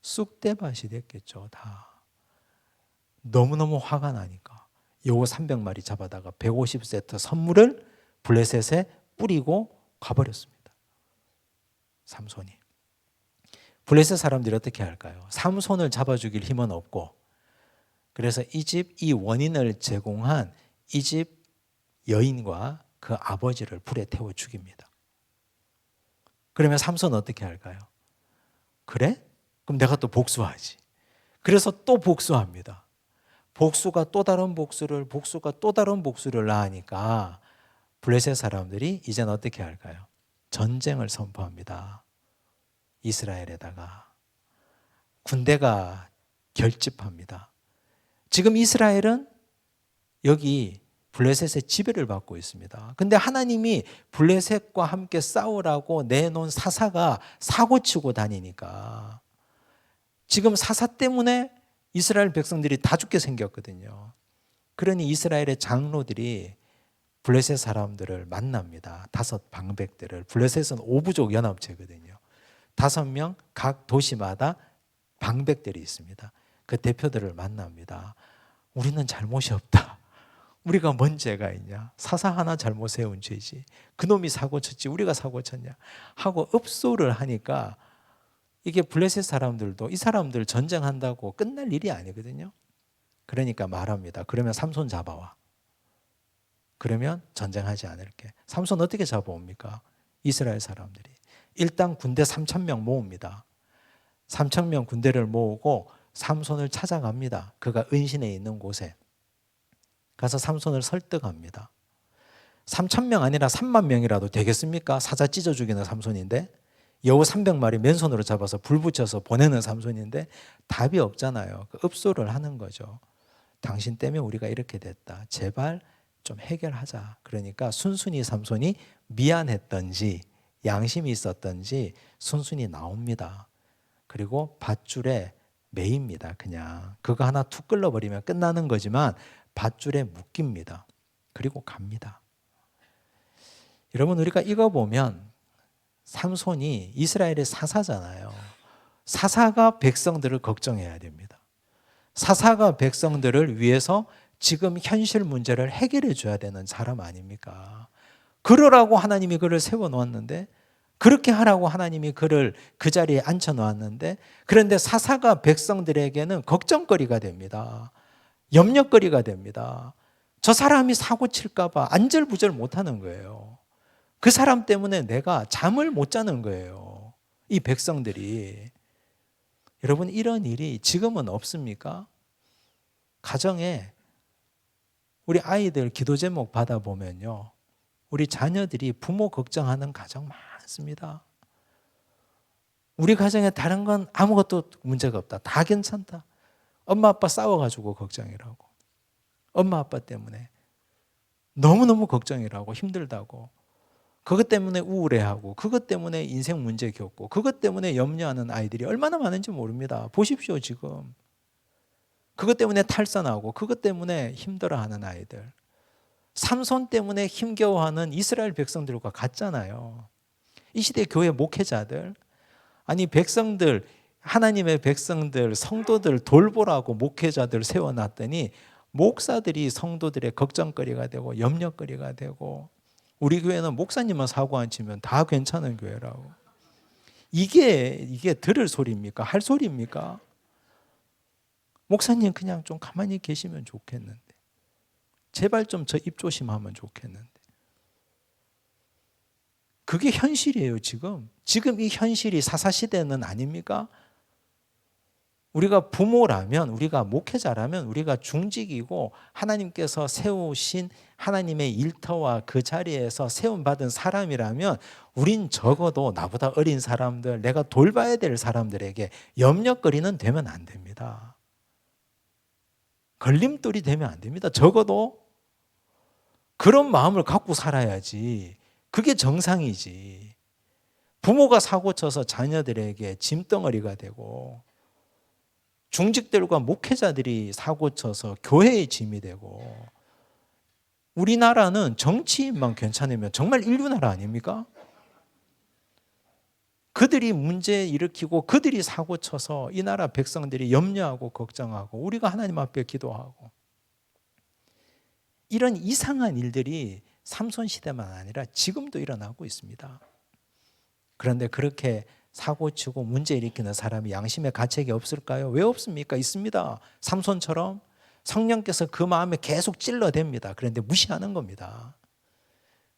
쑥대밭이 됐겠죠. 다. 너무너무 화가 나니까 여우 300마리 잡아다가 150세트 선물을 블레셋에 뿌리고 가버렸습니다. 삼손이. 블레셋 사람들이 어떻게 할까요? 삼손을 잡아주길 힘은 없고, 그래서 이 집 이 원인을 제공한 이 집 여인과 그 아버지를 불에 태워 죽입니다. 그러면 삼손은 어떻게 할까요? 그래? 그럼 내가 또 복수하지. 그래서 또 복수합니다. 복수가 또 다른 복수를, 복수가 또 다른 복수를 낳으니까 블레셋 사람들이 이제는 어떻게 할까요? 전쟁을 선포합니다. 이스라엘에다가. 군대가 결집합니다. 지금 이스라엘은 여기 블레셋의 지배를 받고 있습니다. 근데 하나님이 블레셋과 함께 싸우라고 내놓은 사사가 사고치고 다니니까 지금 사사 때문에 이스라엘 백성들이 다 죽게 생겼거든요. 그러니 이스라엘의 장로들이 블레셋 사람들을 만납니다. 5 방백들을. 블레셋은 5부족 연합체거든요. 5명 각 도시마다 방백들이 있습니다. 그 대표들을 만납니다. 우리는 잘못이 없다. 우리가 뭔 죄가 있냐? 사사 하나 잘못 세운 죄지. 그놈이 사고 쳤지 우리가 사고 쳤냐? 하고 읍소를 하니까 이게 블레셋 사람들도 이 사람들 전쟁한다고 끝날 일이 아니거든요. 그러니까 말합니다. 그러면 삼손 잡아와. 그러면 전쟁하지 않을게. 삼손 어떻게 잡아옵니까? 이스라엘 사람들이. 일단 군대 3,000명 모읍니다. 3,000명 군대를 모으고 삼손을 찾아갑니다. 그가 은신해 있는 곳에. 가서 삼손을 설득합니다. 3,000명 아니라 3만 명이라도 되겠습니까? 사자 찢어 죽이는 삼손인데. 여우 300마리 맨손으로 잡아서 불 붙여서 보내는 삼손인데 답이 없잖아요. 읍소를 하는 거죠. 당신 때문에 우리가 이렇게 됐다. 제발 좀 해결하자. 그러니까 순순히 삼손이 미안했던지 양심이 있었던지 순순히 나옵니다. 그리고 밧줄에 매입니다. 그냥 그거 하나 툭 끌어버리면 끝나는 거지만 밧줄에 묶입니다. 그리고 갑니다. 여러분 우리가 이거 보면 삼손이 이스라엘의 사사잖아요. 사사가 백성들을 걱정해야 됩니다. 사사가 백성들을 위해서 지금 현실 문제를 해결해 줘야 되는 사람 아닙니까? 그러라고 하나님이 그를 세워놓았는데, 그렇게 하라고 하나님이 그를 그 자리에 앉혀놓았는데, 그런데 사사가 백성들에게는 걱정거리가 됩니다. 염려거리가 됩니다. 저 사람이 사고 칠까 봐 안절부절 못하는 거예요. 그 사람 때문에 내가 잠을 못 자는 거예요. 이 백성들이. 여러분 이런 일이 지금은 없습니까? 가정에 우리 아이들 기도 제목 받아보면요. 우리 자녀들이 부모 걱정하는 가정 많습니다. 우리 가정에 다른 건 아무것도 문제가 없다. 다 괜찮다. 엄마 아빠 싸워가지고 걱정이라고. 엄마 아빠 때문에 너무너무 걱정이라고 힘들다고. 그것 때문에 우울해하고 그것 때문에 인생 문제 겪고 그것 때문에 염려하는 아이들이 얼마나 많은지 모릅니다. 보십시오 지금. 그것 때문에 탈선하고 그것 때문에 힘들어하는 아이들, 삼손 때문에 힘겨워하는 이스라엘 백성들과 같잖아요. 이 시대 교회 목회자들, 아니 백성들, 하나님의 백성들, 성도들 돌보라고 목회자들 세워놨더니 목사들이 성도들의 걱정거리가 되고 염려거리가 되고, 우리 교회는 목사님만 사고 안 치면 다 괜찮은 교회라고. 이게 들을 소리입니까? 할 소리입니까? 목사님 그냥 좀 가만히 계시면 좋겠는데, 제발 좀 저 입 조심하면 좋겠는데. 그게 현실이에요. 지금 이 현실이 사사시대는 아닙니까? 우리가 부모라면, 우리가 목회자라면, 우리가 중직이고 하나님께서 세우신 하나님의 일터와 그 자리에서 세움받은 사람이라면 우린 적어도 나보다 어린 사람들, 내가 돌봐야 될 사람들에게 염려거리는 되면 안 됩니다. 걸림돌이 되면 안 됩니다. 적어도 그런 마음을 갖고 살아야지. 그게 정상이지. 부모가 사고쳐서 자녀들에게 짐덩어리가 되고, 중직들과 목회자들이 사고쳐서 교회의 짐이 되고, 우리나라는 정치인만 괜찮으면 정말 인류나라 아닙니까? 그들이 문제 일으키고 그들이 사고쳐서 이 나라 백성들이 염려하고 걱정하고 우리가 하나님 앞에 기도하고, 이런 이상한 일들이 삼손 시대만 아니라 지금도 일어나고 있습니다. 그런데 그렇게 사고치고 문제 일으키는 사람이 양심의 가책이 없을까요? 왜 없습니까? 있습니다. 삼손처럼 성령께서 그 마음에 계속 찔러댑니다. 그런데 무시하는 겁니다.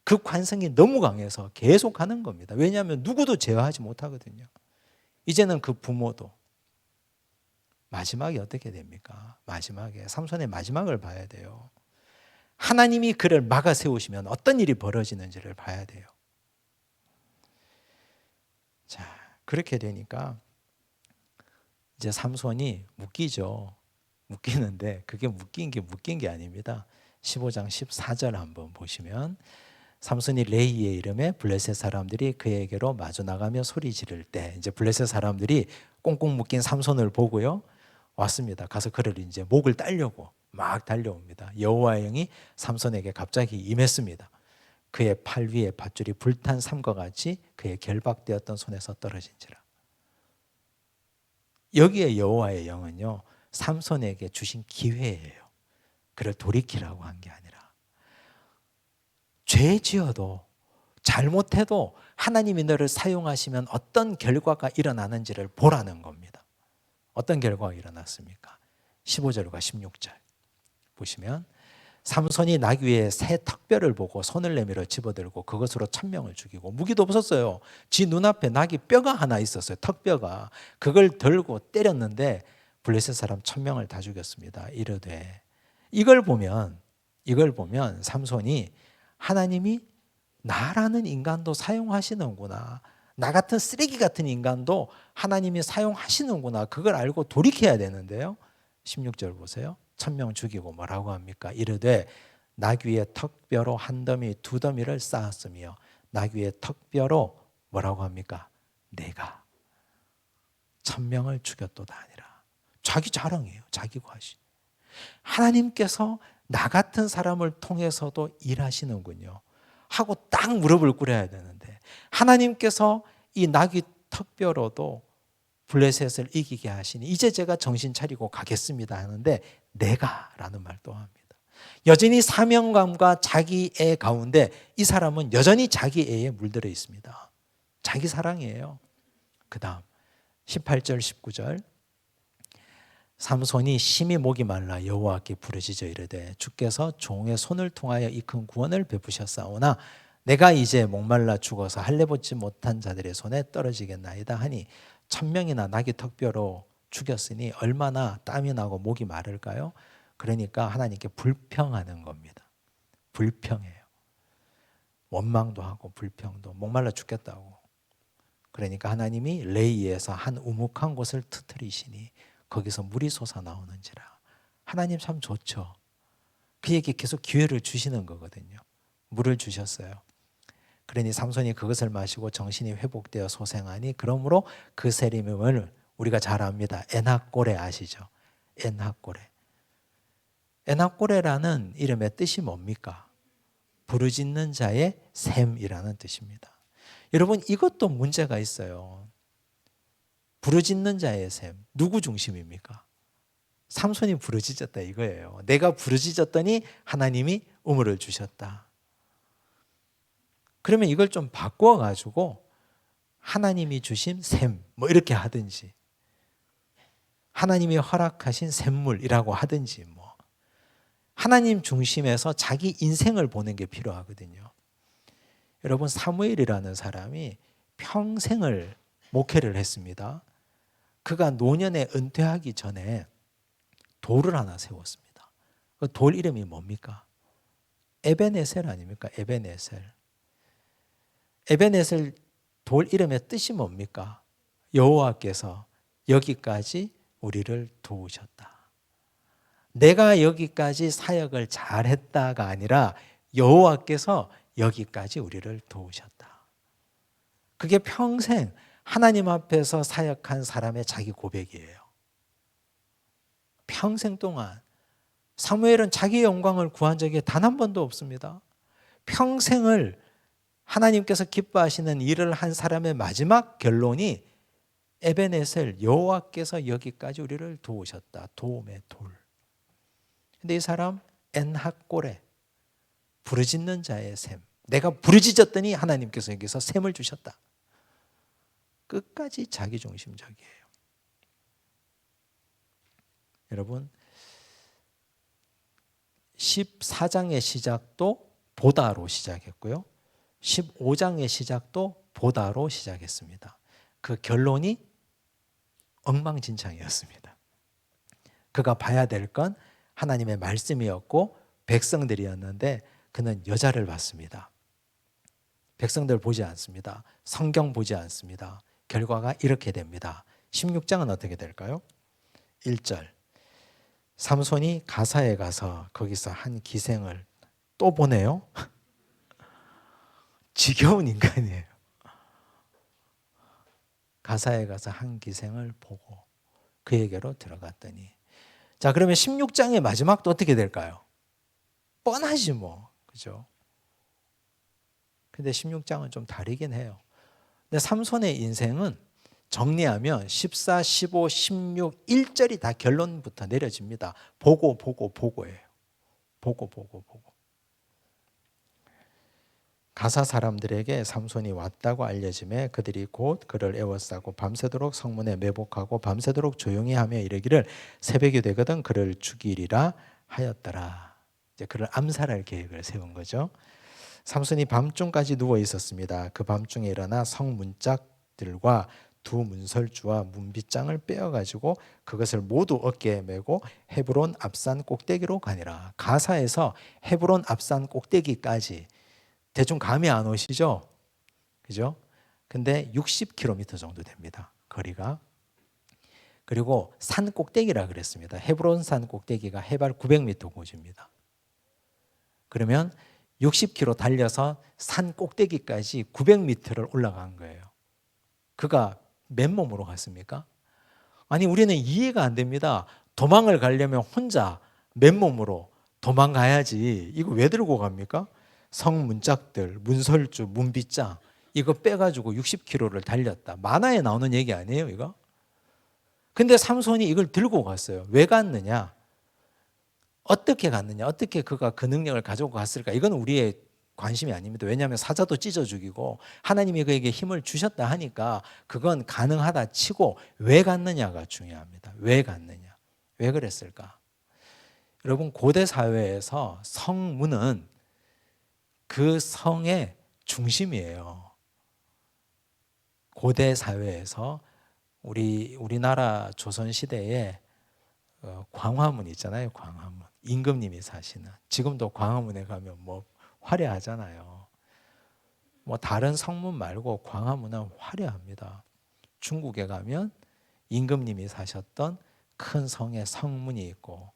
그 관성이 너무 강해서 계속 하는 겁니다. 왜냐하면 누구도 제어하지 못하거든요. 이제는 그 부모도 마지막에 어떻게 됩니까? 마지막에 삼손의 마지막을 봐야 돼요. 하나님이 그를 막아 세우시면 어떤 일이 벌어지는지를 봐야 돼요. 자, 그렇게 되니까 이제 삼손이 묶이죠. 묶이는데 그게 묶인 게 아닙니다. 15장 14절 한번 보시면, 삼손이 레이의 이름에 블레셋 사람들이 그에게로 마주 나가며 소리 지를 때, 이제 블레셋 사람들이 꽁꽁 묶인 삼손을 보고요, 왔습니다. 가서 그를 이제 목을 따려고 막 달려옵니다. 여호와의 영이 삼손에게 갑자기 임했습니다. 그의 팔 위에 밧줄이 불탄 삼과 같이 그의 결박되었던 손에서 떨어진지라. 여기에 여호와의 영은요, 삼손에게 주신 기회예요. 그를 돌이키라고 한 게 아니라, 죄 지어도 잘못해도 하나님이 너를 사용하시면 어떤 결과가 일어나는지를 보라는 겁니다. 어떤 결과가 일어났습니까? 15절과 16절 보시면, 삼손이 나귀 위에 새 턱뼈를 보고 손을 내밀어 집어들고 그것으로 1000명을 죽이고, 무기도 없었어요. 지 눈앞에 나귀 뼈가 하나 있었어요. 턱뼈가. 그걸 들고 때렸는데 블레셋 사람 1000명을 다 죽였습니다. 이르되, 이걸 보면 삼손이 하나님이 나라는 인간도 사용하시는구나, 나 같은 쓰레기 같은 인간도 하나님이 사용하시는구나, 그걸 알고 돌이켜야 되는데요. 16절 보세요. 1000명 죽이고 뭐라고 합니까? 이르되 나귀의 턱뼈로 한 더미 두 더미를 쌓았으며, 나귀의 턱뼈로 뭐라고 합니까? 내가 1000명을 죽였도다 아니라. 자기 자랑이에요. 자기 과시. 하나님께서 나 같은 사람을 통해서도 일하시는군요 하고 딱 무릎을 꿇어야 되는데, 하나님께서 이 나귀 턱뼈로도 블레셋을 이기게 하시니 이제 제가 정신 차리고 가겠습니다 하는데, 내가 라는 말도 합니다. 여전히 사명감과 자기애 가운데 이 사람은 여전히 자기애에 물들어 있습니다. 자기 사랑이에요. 그 다음 18절 19절, 삼손이 심히 목이 말라 여호와께 부르짖어 이르되 주께서 종의 손을 통하여 이 큰 구원을 베푸셨사오나 내가 이제 목말라 죽어서 할례받지 못한 자들의 손에 떨어지겠나이다 하니, 1000명이나 나귀 턱뼈로 죽였으니 얼마나 땀이 나고 목이 마를까요? 그러니까 하나님께 불평하는 겁니다. 불평해요. 원망도 하고 불평도, 목말라 죽겠다고. 그러니까 하나님이 레이에서 한 우묵한 곳을 터뜨리시니 거기서 물이 솟아나오는지라. 하나님 참 좋죠. 그에게 계속 기회를 주시는 거거든요. 물을 주셨어요. 그러니 삼손이 그것을 마시고 정신이 회복되어 소생하니, 그러므로 그 세림을 우리가 잘 압니다. 에낙고레 아시죠? 엔하꼬레. 엔하꼬레라는 이름의 뜻이 뭡니까? 부르짖는 자의 샘이라는 뜻입니다. 여러분, 이것도 문제가 있어요. 부르짖는 자의 샘, 누구 중심입니까? 삼손이 부르짖었다 이거예요. 내가 부르짖었더니 하나님이 우물을 주셨다. 그러면 이걸 좀 바꾸어 가지고 하나님이 주신 샘 뭐 이렇게 하든지, 하나님이 허락하신 샘물이라고 하든지, 뭐 하나님 중심에서 자기 인생을 보는 게 필요하거든요. 여러분, 사무엘이라는 사람이 평생을 목회를 했습니다. 그가 노년에 은퇴하기 전에 돌을 하나 세웠습니다. 그 돌 이름이 뭡니까? 에벤에셀 아닙니까? 에벤에셀. 에벤에셀 돌 이름의 뜻이 뭡니까? 여호와께서 여기까지 우리를 도우셨다. 내가 여기까지 사역을 잘했다가 아니라 여호와께서 여기까지 우리를 도우셨다. 그게 평생 하나님 앞에서 사역한 사람의 자기 고백이에요. 평생 동안 사무엘은 자기 영광을 구한 적이 단 한 번도 없습니다. 평생을 하나님께서 기뻐하시는 일을 한 사람의 마지막 결론이 에벤에셀, 여호와께서 여기까지 우리를 도우셨다. 도움의 돌. 근데 이 사람 엔하꼬레, 부르짖는 자의 샘. 내가 부르짖었더니 하나님께서 여기서 샘을 주셨다. 끝까지 자기중심적이에요. 여러분, 14장의 시작도 보다로 시작했고요. 15장의 시작도 보다로 시작했습니다. 그 결론이 엉망진창이었습니다. 그가 봐야 될 건 하나님의 말씀이었고 백성들이었는데 그는 여자를 봤습니다. 백성들 보지 않습니다. 성경 보지 않습니다. 결과가 이렇게 됩니다. 16장은 어떻게 될까요? 1절. 삼손이 가사에 가서 거기서 한 기생을 또 보네요. 지겨운 인간이에요. 가사에 가서 한 기생을 보고 그에게로 들어갔더니, 자, 그러면 16장의 마지막도 어떻게 될까요? 뻔하지 뭐, 그죠? 근데 16장은 좀 다르긴 해요. 근데 삼손의 인생은 정리하면 14, 15, 16, 1절이 다 결론부터 내려집니다. 보고예요. 보고. 가사 사람들에게 삼손이 왔다고 알려짐에 그들이 곧 그를 애워싸고 밤새도록 성문에 매복하고 밤새도록 조용히 하며 이르기를 새벽이 되거든 그를 죽이리라 하였더라. 이제 그를 암살할 계획을 세운 거죠. 삼손이 밤중까지 누워 있었습니다. 그 밤중에 일어나 성문짝들과 두 문설주와 문빗장을 빼어가지고 그것을 모두 어깨에 메고 헤브론 앞산 꼭대기로 가니라. 가사에서 헤브론 앞산 꼭대기까지 대충 감이 안 오시죠? 그죠? 근데 60km 정도 됩니다. 거리가. 그리고 산 꼭대기라 그랬습니다. 헤브론 산 꼭대기가 해발 900m 고지입니다. 그러면 60km 달려서 산 꼭대기까지 900m를 올라간 거예요. 그가 맨몸으로 갔습니까? 아니, 우리는 이해가 안 됩니다. 도망을 가려면 혼자 맨몸으로 도망가야지. 이거 왜 들고 갑니까? 성문짝들, 문설주, 문빗장 이거 빼가지고 60km를 달렸다. 만화에 나오는 얘기 아니에요, 이거? 근데 삼손이 이걸 들고 갔어요. 왜 갔느냐? 어떻게 갔느냐? 어떻게 그가 그 능력을 가지고 갔을까? 이건 우리의 관심이 아닙니다. 왜냐하면 사자도 찢어 죽이고 하나님이 그에게 힘을 주셨다 하니까 그건 가능하다 치고 왜 갔느냐가 중요합니다. 왜 갔느냐? 왜 그랬을까? 여러분, 고대 사회에서 성문은 그 성의 중심이에요. 고대 사회에서 우리나라 조선 시대에 광화문 있잖아요. 광화문. 임금님이 사시는. 지금도 광화문에 가면 뭐 화려하잖아요. 뭐 다른 성문 말고 광화문은 화려합니다. 중국에 가면 임금님이 사셨던 큰 성의 성문이 있고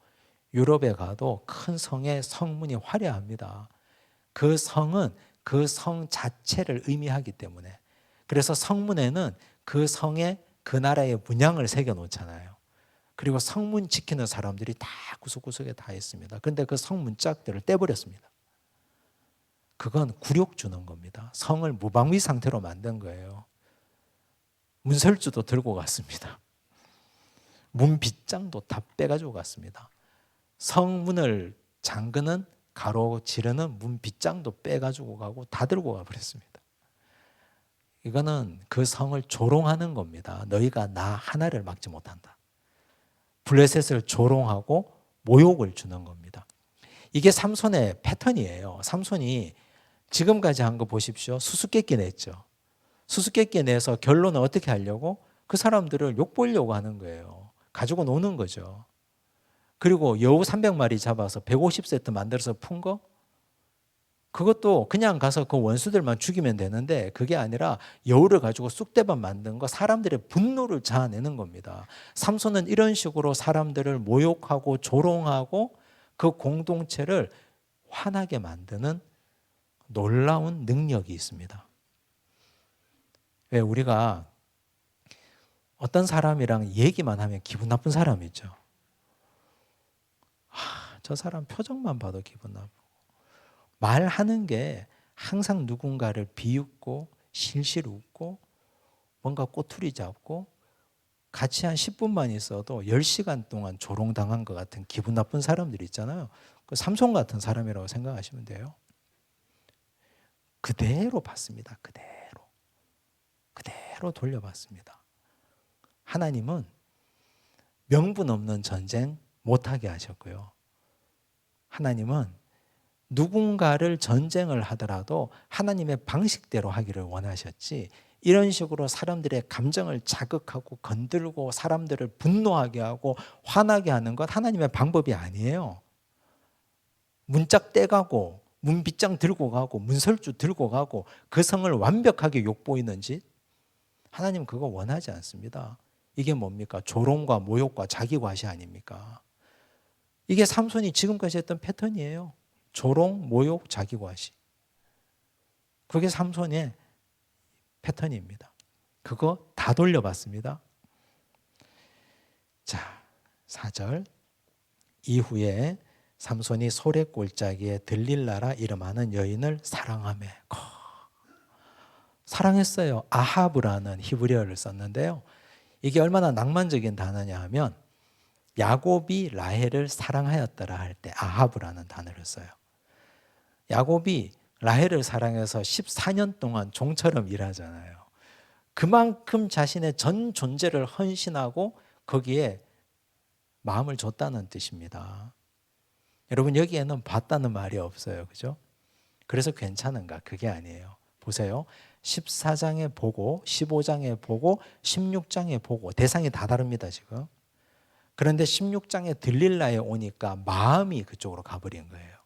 유럽에 가도 큰 성의 성문이 화려합니다. 그 성은 그 성 자체를 의미하기 때문에. 그래서 성문에는 그 성의 그 나라의 문양을 새겨 놓잖아요. 그리고 성문 지키는 사람들이 다 구석구석에 다 있습니다. 그런데 그 성문짝들을 떼버렸습니다. 그건 굴욕 주는 겁니다. 성을 무방비 상태로 만든 거예요. 문설주도 들고 갔습니다. 문 빗장도 다 빼가지고 갔습니다. 성문을 잠그는 가로 지르는 문 빗장도 빼가지고 가고 다 들고 가버렸습니다. 이거는 그 성을 조롱하는 겁니다. 너희가 나 하나를 막지 못한다. 블레셋을 조롱하고 모욕을 주는 겁니다. 이게 삼손의 패턴이에요. 삼손이 지금까지 한 거 보십시오. 수수께끼 냈죠. 수수께끼 내서 결론은 어떻게 하려고? 그 사람들을 욕보려고 하는 거예요. 가지고 노는 거죠. 그리고 여우 300마리 잡아서 150세트 만들어서 푼 거? 그것도 그냥 가서 그 원수들만 죽이면 되는데 그게 아니라 여우를 가지고 쑥대밭 만든 거, 사람들의 분노를 자아내는 겁니다. 삼손은 이런 식으로 사람들을 모욕하고 조롱하고 그 공동체를 화나게 만드는 놀라운 능력이 있습니다. 왜 우리가 어떤 사람이랑 얘기만 하면 기분 나쁜 사람 있죠. 저 사람 표정만 봐도 기분 나쁘고, 말하는 게 항상 누군가를 비웃고 실실 웃고 뭔가 꼬투리 잡고 같이 한 10분만 있어도 10시간 동안 조롱당한 것 같은 기분 나쁜 사람들 있잖아요. 그 삼손 같은 사람이라고 생각하시면 돼요. 그대로 받습니다. 그대로 돌려받습니다. 하나님은 명분 없는 전쟁 못하게 하셨고요. 하나님은 누군가를 전쟁을 하더라도 하나님의 방식대로 하기를 원하셨지, 이런 식으로 사람들의 감정을 자극하고 건들고 사람들을 분노하게 하고 화나게 하는 것 하나님의 방법이 아니에요. 문짝 떼가고 문빗장 들고 가고 문설주 들고 가고 그 성을 완벽하게 욕보이는 짓, 하나님 그거 원하지 않습니다. 이게 뭡니까? 조롱과 모욕과 자기과시 아닙니까? 이게 삼손이 지금까지 했던 패턴이에요. 조롱, 모욕, 자기과시. 그게 삼손의 패턴입니다. 그거 다 돌려봤습니다. 자, 4절. 이후에 삼손이 소래골짜기에 들릴라라 이름하는 여인을 사랑하며. 사랑했어요. 아하브라는 히브리어를 썼는데요. 이게 얼마나 낭만적인 단어냐 하면 야곱이 라헬을 사랑하였더라 할 때 아하브라는 단어를 써요. 야곱이 라헬을 사랑해서 14년 동안 종처럼 일하잖아요. 그만큼 자신의 전 존재를 헌신하고 거기에 마음을 줬다는 뜻입니다. 여러분 여기에는 봤다는 말이 없어요. 그죠? 그래서 괜찮은가? 그게 아니에요. 보세요. 14장에 보고 15장에 보고 16장에 보고 대상이 다 다릅니다. 지금. 그런데 16장에 들릴라에 오니까 마음이 그쪽으로 가버린 거예요.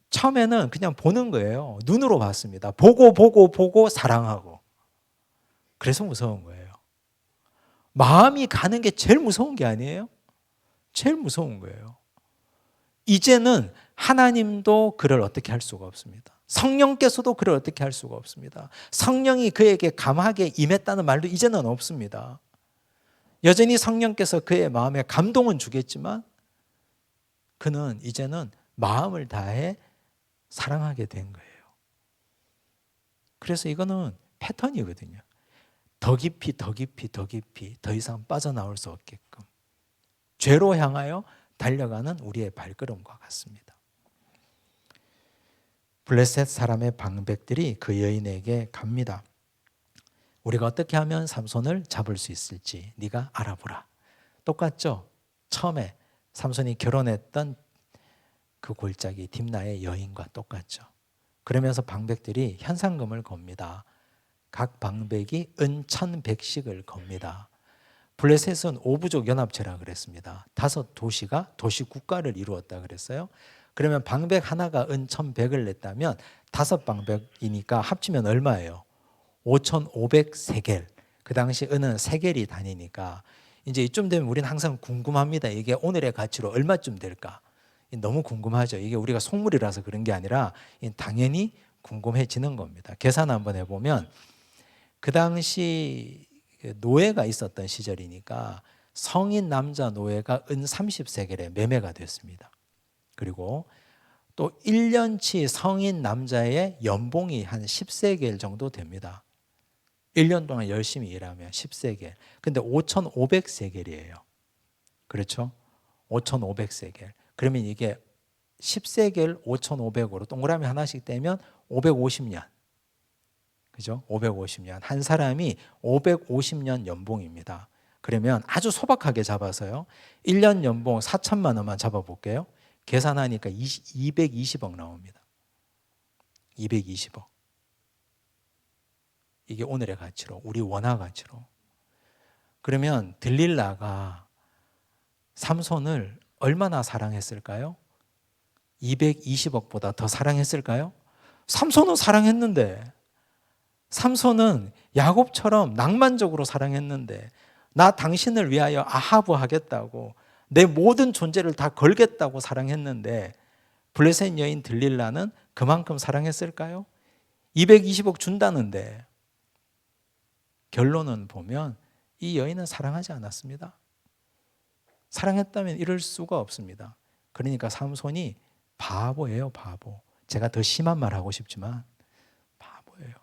처음에는 그냥 보는 거예요. 눈으로 봤습니다. 보고 사랑하고. 그래서 무서운 거예요. 마음이 가는 게 제일 무서운 게 아니에요? 제일 무서운 거예요. 이제는 하나님도 그를 어떻게 할 수가 없습니다. 성령께서도 그를 어떻게 할 수가 없습니다. 성령이 그에게 감하게 임했다는 말도 이제는 없습니다. 여전히 성령께서 그의 마음에 감동은 주겠지만 그는 이제는 마음을 다해 사랑하게 된 거예요. 그래서 이거는 패턴이거든요. 더 깊이 더 이상 빠져나올 수 없게끔 죄로 향하여 달려가는 우리의 발걸음과 같습니다. 블레셋 사람의 방백들이 그 여인에게 갑니다. 우리가 어떻게 하면 삼손을 잡을 수 있을지 네가 알아보라. 똑같죠? 처음에 삼손이 결혼했던 그 골짜기 딥나의 여인과 똑같죠. 그러면서 방백들이 현상금을 겁니다. 각 방백이 은 1,100씩을 겁니다. 블레셋은 5부족 연합체라 그랬습니다. 5도시가 도시국가를 이루었다 그랬어요. 그러면 방백 하나가 은 1,100을 냈다면 5방백이니까 합치면 얼마예요? 5,500세겔. 그 당시 은은 세겔이 단위니까 이제 이쯤 되면 우리는 항상 궁금합니다. 이게 오늘의 가치로 얼마쯤 될까? 너무 궁금하죠. 이게 우리가 속물이라서 그런 게 아니라 당연히 궁금해지는 겁니다. 계산 한번 해보면 그 당시 노예가 있었던 시절이니까 성인 남자 노예가 은 30세겔에 매매가 됐습니다. 그리고 또 1년치 성인 남자의 연봉이 한 10세겔 정도 됩니다. 1년 동안 열심히 일하면 10세겔. 근데 5,500세겔이에요. 그렇죠? 5,500세겔. 그러면 이게 10세겔 5,500으로 동그라미 하나씩 떼면 550년. 그죠? 550년. 한 사람이 550년 연봉입니다. 그러면 아주 소박하게 잡아서요. 1년 연봉 4천만 원만 잡아볼게요. 계산하니까 220억 나옵니다. 220억. 이게 오늘의 가치로, 우리 원화 가치로. 그러면 들릴라가 삼손을 얼마나 사랑했을까요? 220억보다 더 사랑했을까요? 삼손은 사랑했는데, 삼손은 야곱처럼 낭만적으로 사랑했는데, 나 당신을 위하여 아하브 하겠다고 내 모든 존재를 다 걸겠다고 사랑했는데, 블레셋 여인 들릴라는 그만큼 사랑했을까요? 220억 준다는데. 결론은 보면 이 여인은 사랑하지 않았습니다. 사랑했다면 이럴 수가 없습니다. 그러니까 삼손이 바보예요, 바보. 제가 더 심한 말 하고 싶지만 바보예요.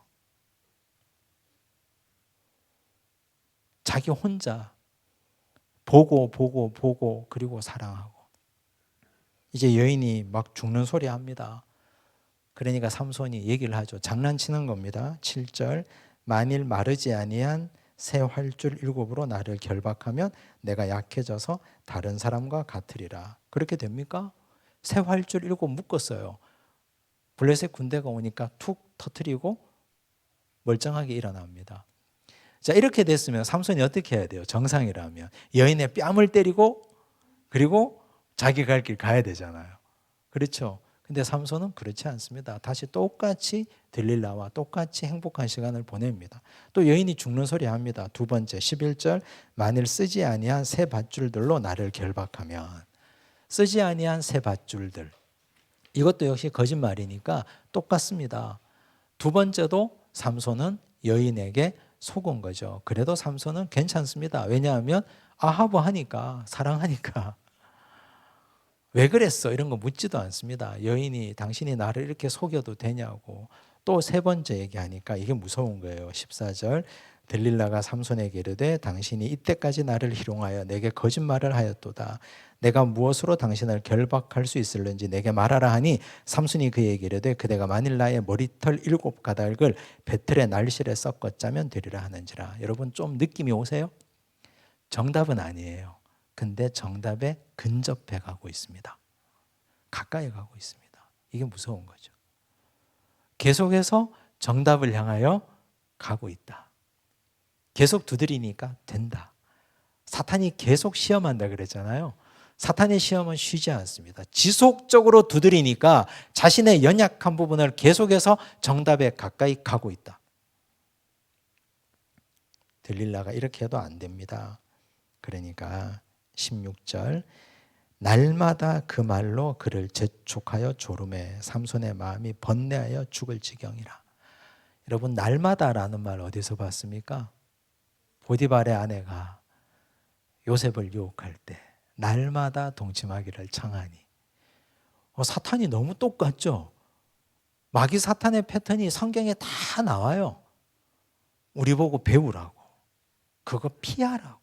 자기 혼자 보고 그리고 사랑하고. 이제 여인이 막 죽는 소리 합니다. 그러니까 삼손이 얘기를 하죠. 장난치는 겁니다. 7절 만일 마르지 아니한 새 활줄 7으로 나를 결박하면 내가 약해져서 다른 사람과 같으리라. 그렇게 됩니까? 새 활줄 7 묶었어요. 블레셋 군대가 오니까 툭 터뜨리고 멀쩡하게 일어납니다. 자, 이렇게 됐으면 삼손이 어떻게 해야 돼요? 정상이라면 여인의 뺨을 때리고 그리고 자기 갈 길 가야 되잖아요. 그렇죠? 근데 삼손은 그렇지 않습니다. 다시 똑같이 들릴라와 똑같이 행복한 시간을 보냅니다. 또 여인이 죽는 소리 합니다. 두 번째 11절 만일 쓰지 아니한 새 밧줄들로 나를 결박하면. 쓰지 아니한 새 밧줄들. 이것도 역시 거짓말이니까 똑같습니다. 두 번째도 삼손은 여인에게 속은 거죠. 그래도 삼손은 괜찮습니다. 왜냐하면 아하브 하니까, 사랑하니까. 왜 그랬어? 이런 거 묻지도 않습니다. 여인이 당신이 나를 이렇게 속여도 되냐고. 또 세 번째 얘기하니까 이게 무서운 거예요. 14절 들릴라가 삼손에게 이르되 당신이 이때까지 나를 희롱하여 내게 거짓말을 하였도다. 내가 무엇으로 당신을 결박할 수 있을는지 내게 말하라 하니 삼손이 그에게 이르되 그대가 만일 나의 머리털 7가닥을 배틀의 날실에 섞었자면 되리라 하는지라. 여러분 좀 느낌이 오세요? 정답은 아니에요. 근데 정답에 근접해 가고 있습니다. 가까이 가고 있습니다. 이게 무서운 거죠. 계속해서 정답을 향하여 가고 있다. 계속 두드리니까 된다. 사탄이 계속 시험한다 그랬잖아요. 사탄의 시험은 쉬지 않습니다. 지속적으로 두드리니까 자신의 연약한 부분을 계속해서 정답에 가까이 가고 있다. 들릴라가 이렇게 해도 안 됩니다. 그러니까 16절 날마다 그 말로 그를 재촉하여 조름해 삼손의 마음이 번뇌하여 죽을 지경이라. 여러분 날마다라는 말 어디서 봤습니까? 보디발의 아내가 요셉을 유혹할 때 날마다 동침하기를 청하니. 사탄이 너무 똑같죠? 마귀 사탄의 패턴이 성경에 다 나와요. 우리 보고 배우라고. 그거 피하라고.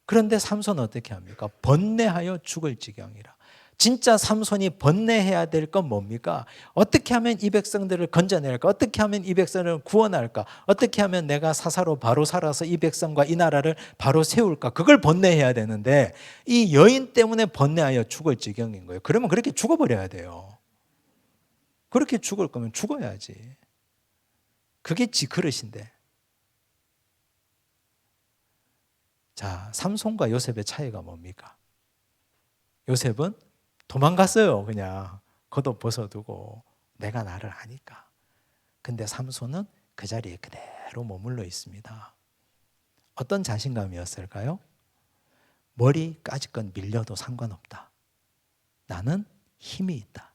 그런데 삼손은 어떻게 합니까? 번뇌하여 죽을 지경이라. 진짜 삼손이 번뇌해야 될 건 뭡니까? 어떻게 하면 이 백성들을 건져낼까? 어떻게 하면 이 백성을 구원할까? 어떻게 하면 내가 사사로 바로 살아서 이 백성과 이 나라를 바로 세울까? 그걸 번뇌해야 되는데 이 여인 때문에 번뇌하여 죽을 지경인 거예요. 그러면 그렇게 죽어버려야 돼요. 그렇게 죽을 거면 죽어야지. 그게 지 그릇인데. 자, 삼손과 요셉의 차이가 뭡니까? 요셉은 도망갔어요. 그냥 겉옷 벗어두고 내가 나를 아니까. 근데 삼손은 그 자리에 그대로 머물러 있습니다. 어떤 자신감이었을까요? 머리까지건 밀려도 상관없다. 나는 힘이 있다.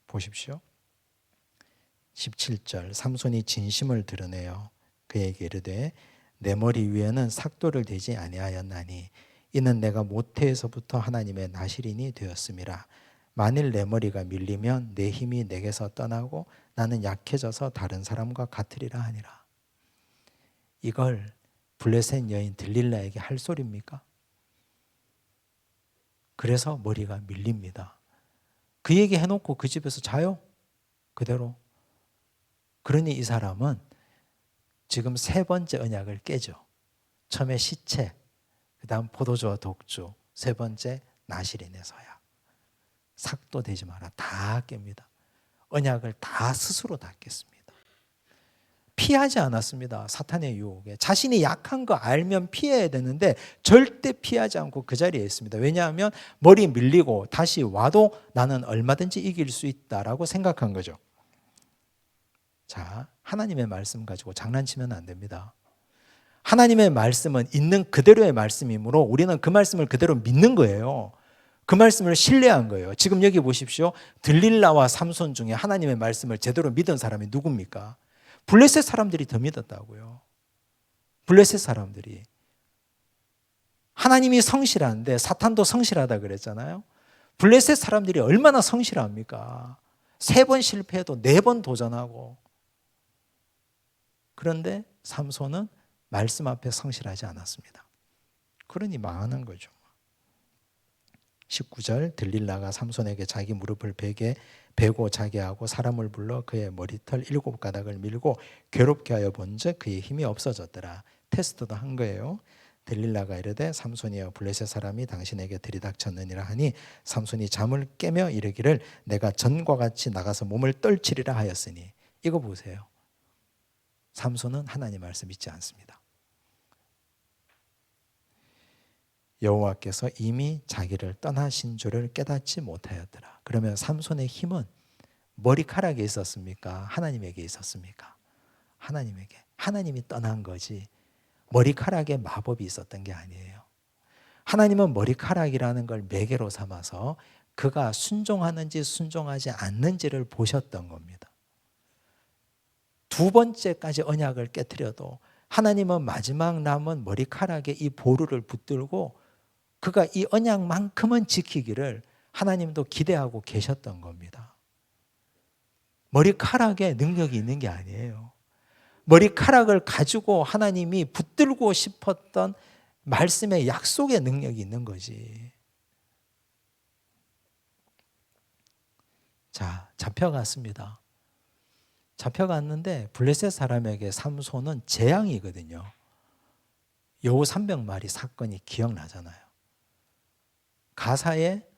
보십시오. 17절 삼손이 진심을 드러내요. 그에게 이르되 내 머리 위에는 삭도를 대지 아니하였나니 이는 내가 모태에서부터 하나님의 나실인이 되었음이라. 만일 내 머리가 밀리면 내 힘이 내게서 떠나고 나는 약해져서 다른 사람과 같으리라 하니라. 이걸 블레셋 여인 들릴라에게 할 소리입니까? 그래서 머리가 밀립니다. 그 얘기 해놓고 그 집에서 자요? 그대로. 그러니 이 사람은 지금 세 번째 언약을 깨죠. 처음에 시체, 그 다음 포도주와 독주, 세 번째 나실인의 서약. 삭도 되지 마라. 다 깹니다. 언약을 다 스스로 다 깼습니다. 피하지 않았습니다. 사탄의 유혹에. 자신이 약한 거 알면 피해야 되는데 절대 피하지 않고 그 자리에 있습니다. 왜냐하면 머리 밀리고 다시 와도 나는 얼마든지 이길 수 있다라고 생각한 거죠. 자, 하나님의 말씀 가지고 장난치면 안 됩니다. 하나님의 말씀은 있는 그대로의 말씀이므로 우리는 그 말씀을 그대로 믿는 거예요. 그 말씀을 신뢰한 거예요. 지금 여기 보십시오. 들릴라와 삼손 중에 하나님의 말씀을 제대로 믿은 사람이 누굽니까? 블레셋 사람들이 더 믿었다고요. 블레셋 사람들이. 하나님이 성실한데 사탄도 성실하다 그랬잖아요. 블레셋 사람들이 얼마나 성실합니까? 3번 실패해도 4번 도전하고. 그런데 삼손은 말씀 앞에 성실하지 않았습니다. 그러니 망하는 거죠. 19절 들릴라가 삼손에게 자기 무릎을 베고 자게 하고 사람을 불러 그의 머리털 7가닥을 밀고 괴롭게 하여 본즉 그의 힘이 없어졌더라. 테스트도 한 거예요. 들릴라가 이르되 삼손이여 블레셋 사람이 당신에게 들이닥쳤느니라 하니 삼손이 잠을 깨며 이르기를 내가 전과 같이 나가서 몸을 떨치리라 하였으니. 이거 보세요. 삼손은 하나님 말씀 믿지 않습니다. 여호와께서 이미 자기를 떠나신 줄을 깨닫지 못하였더라. 그러면 삼손의 힘은 머리카락에 있었습니까? 하나님에게 있었습니까? 하나님에게. 하나님이 떠난 거지 머리카락에 마법이 있었던 게 아니에요. 하나님은 머리카락이라는 걸 매개로 삼아서 그가 순종하는지 순종하지 않는지를 보셨던 겁니다. 2번째까지 언약을 깨트려도 하나님은 마지막 남은 머리카락에 이 보루를 붙들고 그가 이 언약만큼은 지키기를 하나님도 기대하고 계셨던 겁니다. 머리카락에 능력이 있는 게 아니에요. 머리카락을 가지고 하나님이 붙들고 싶었던 말씀의 약속의 능력이 있는 거지. 자, 잡혀갔습니다. 잡혀갔는데 블레셋 사람에게 삼손은 재앙이거든요. 여우 300마리 사건이 기억나잖아요. 가사에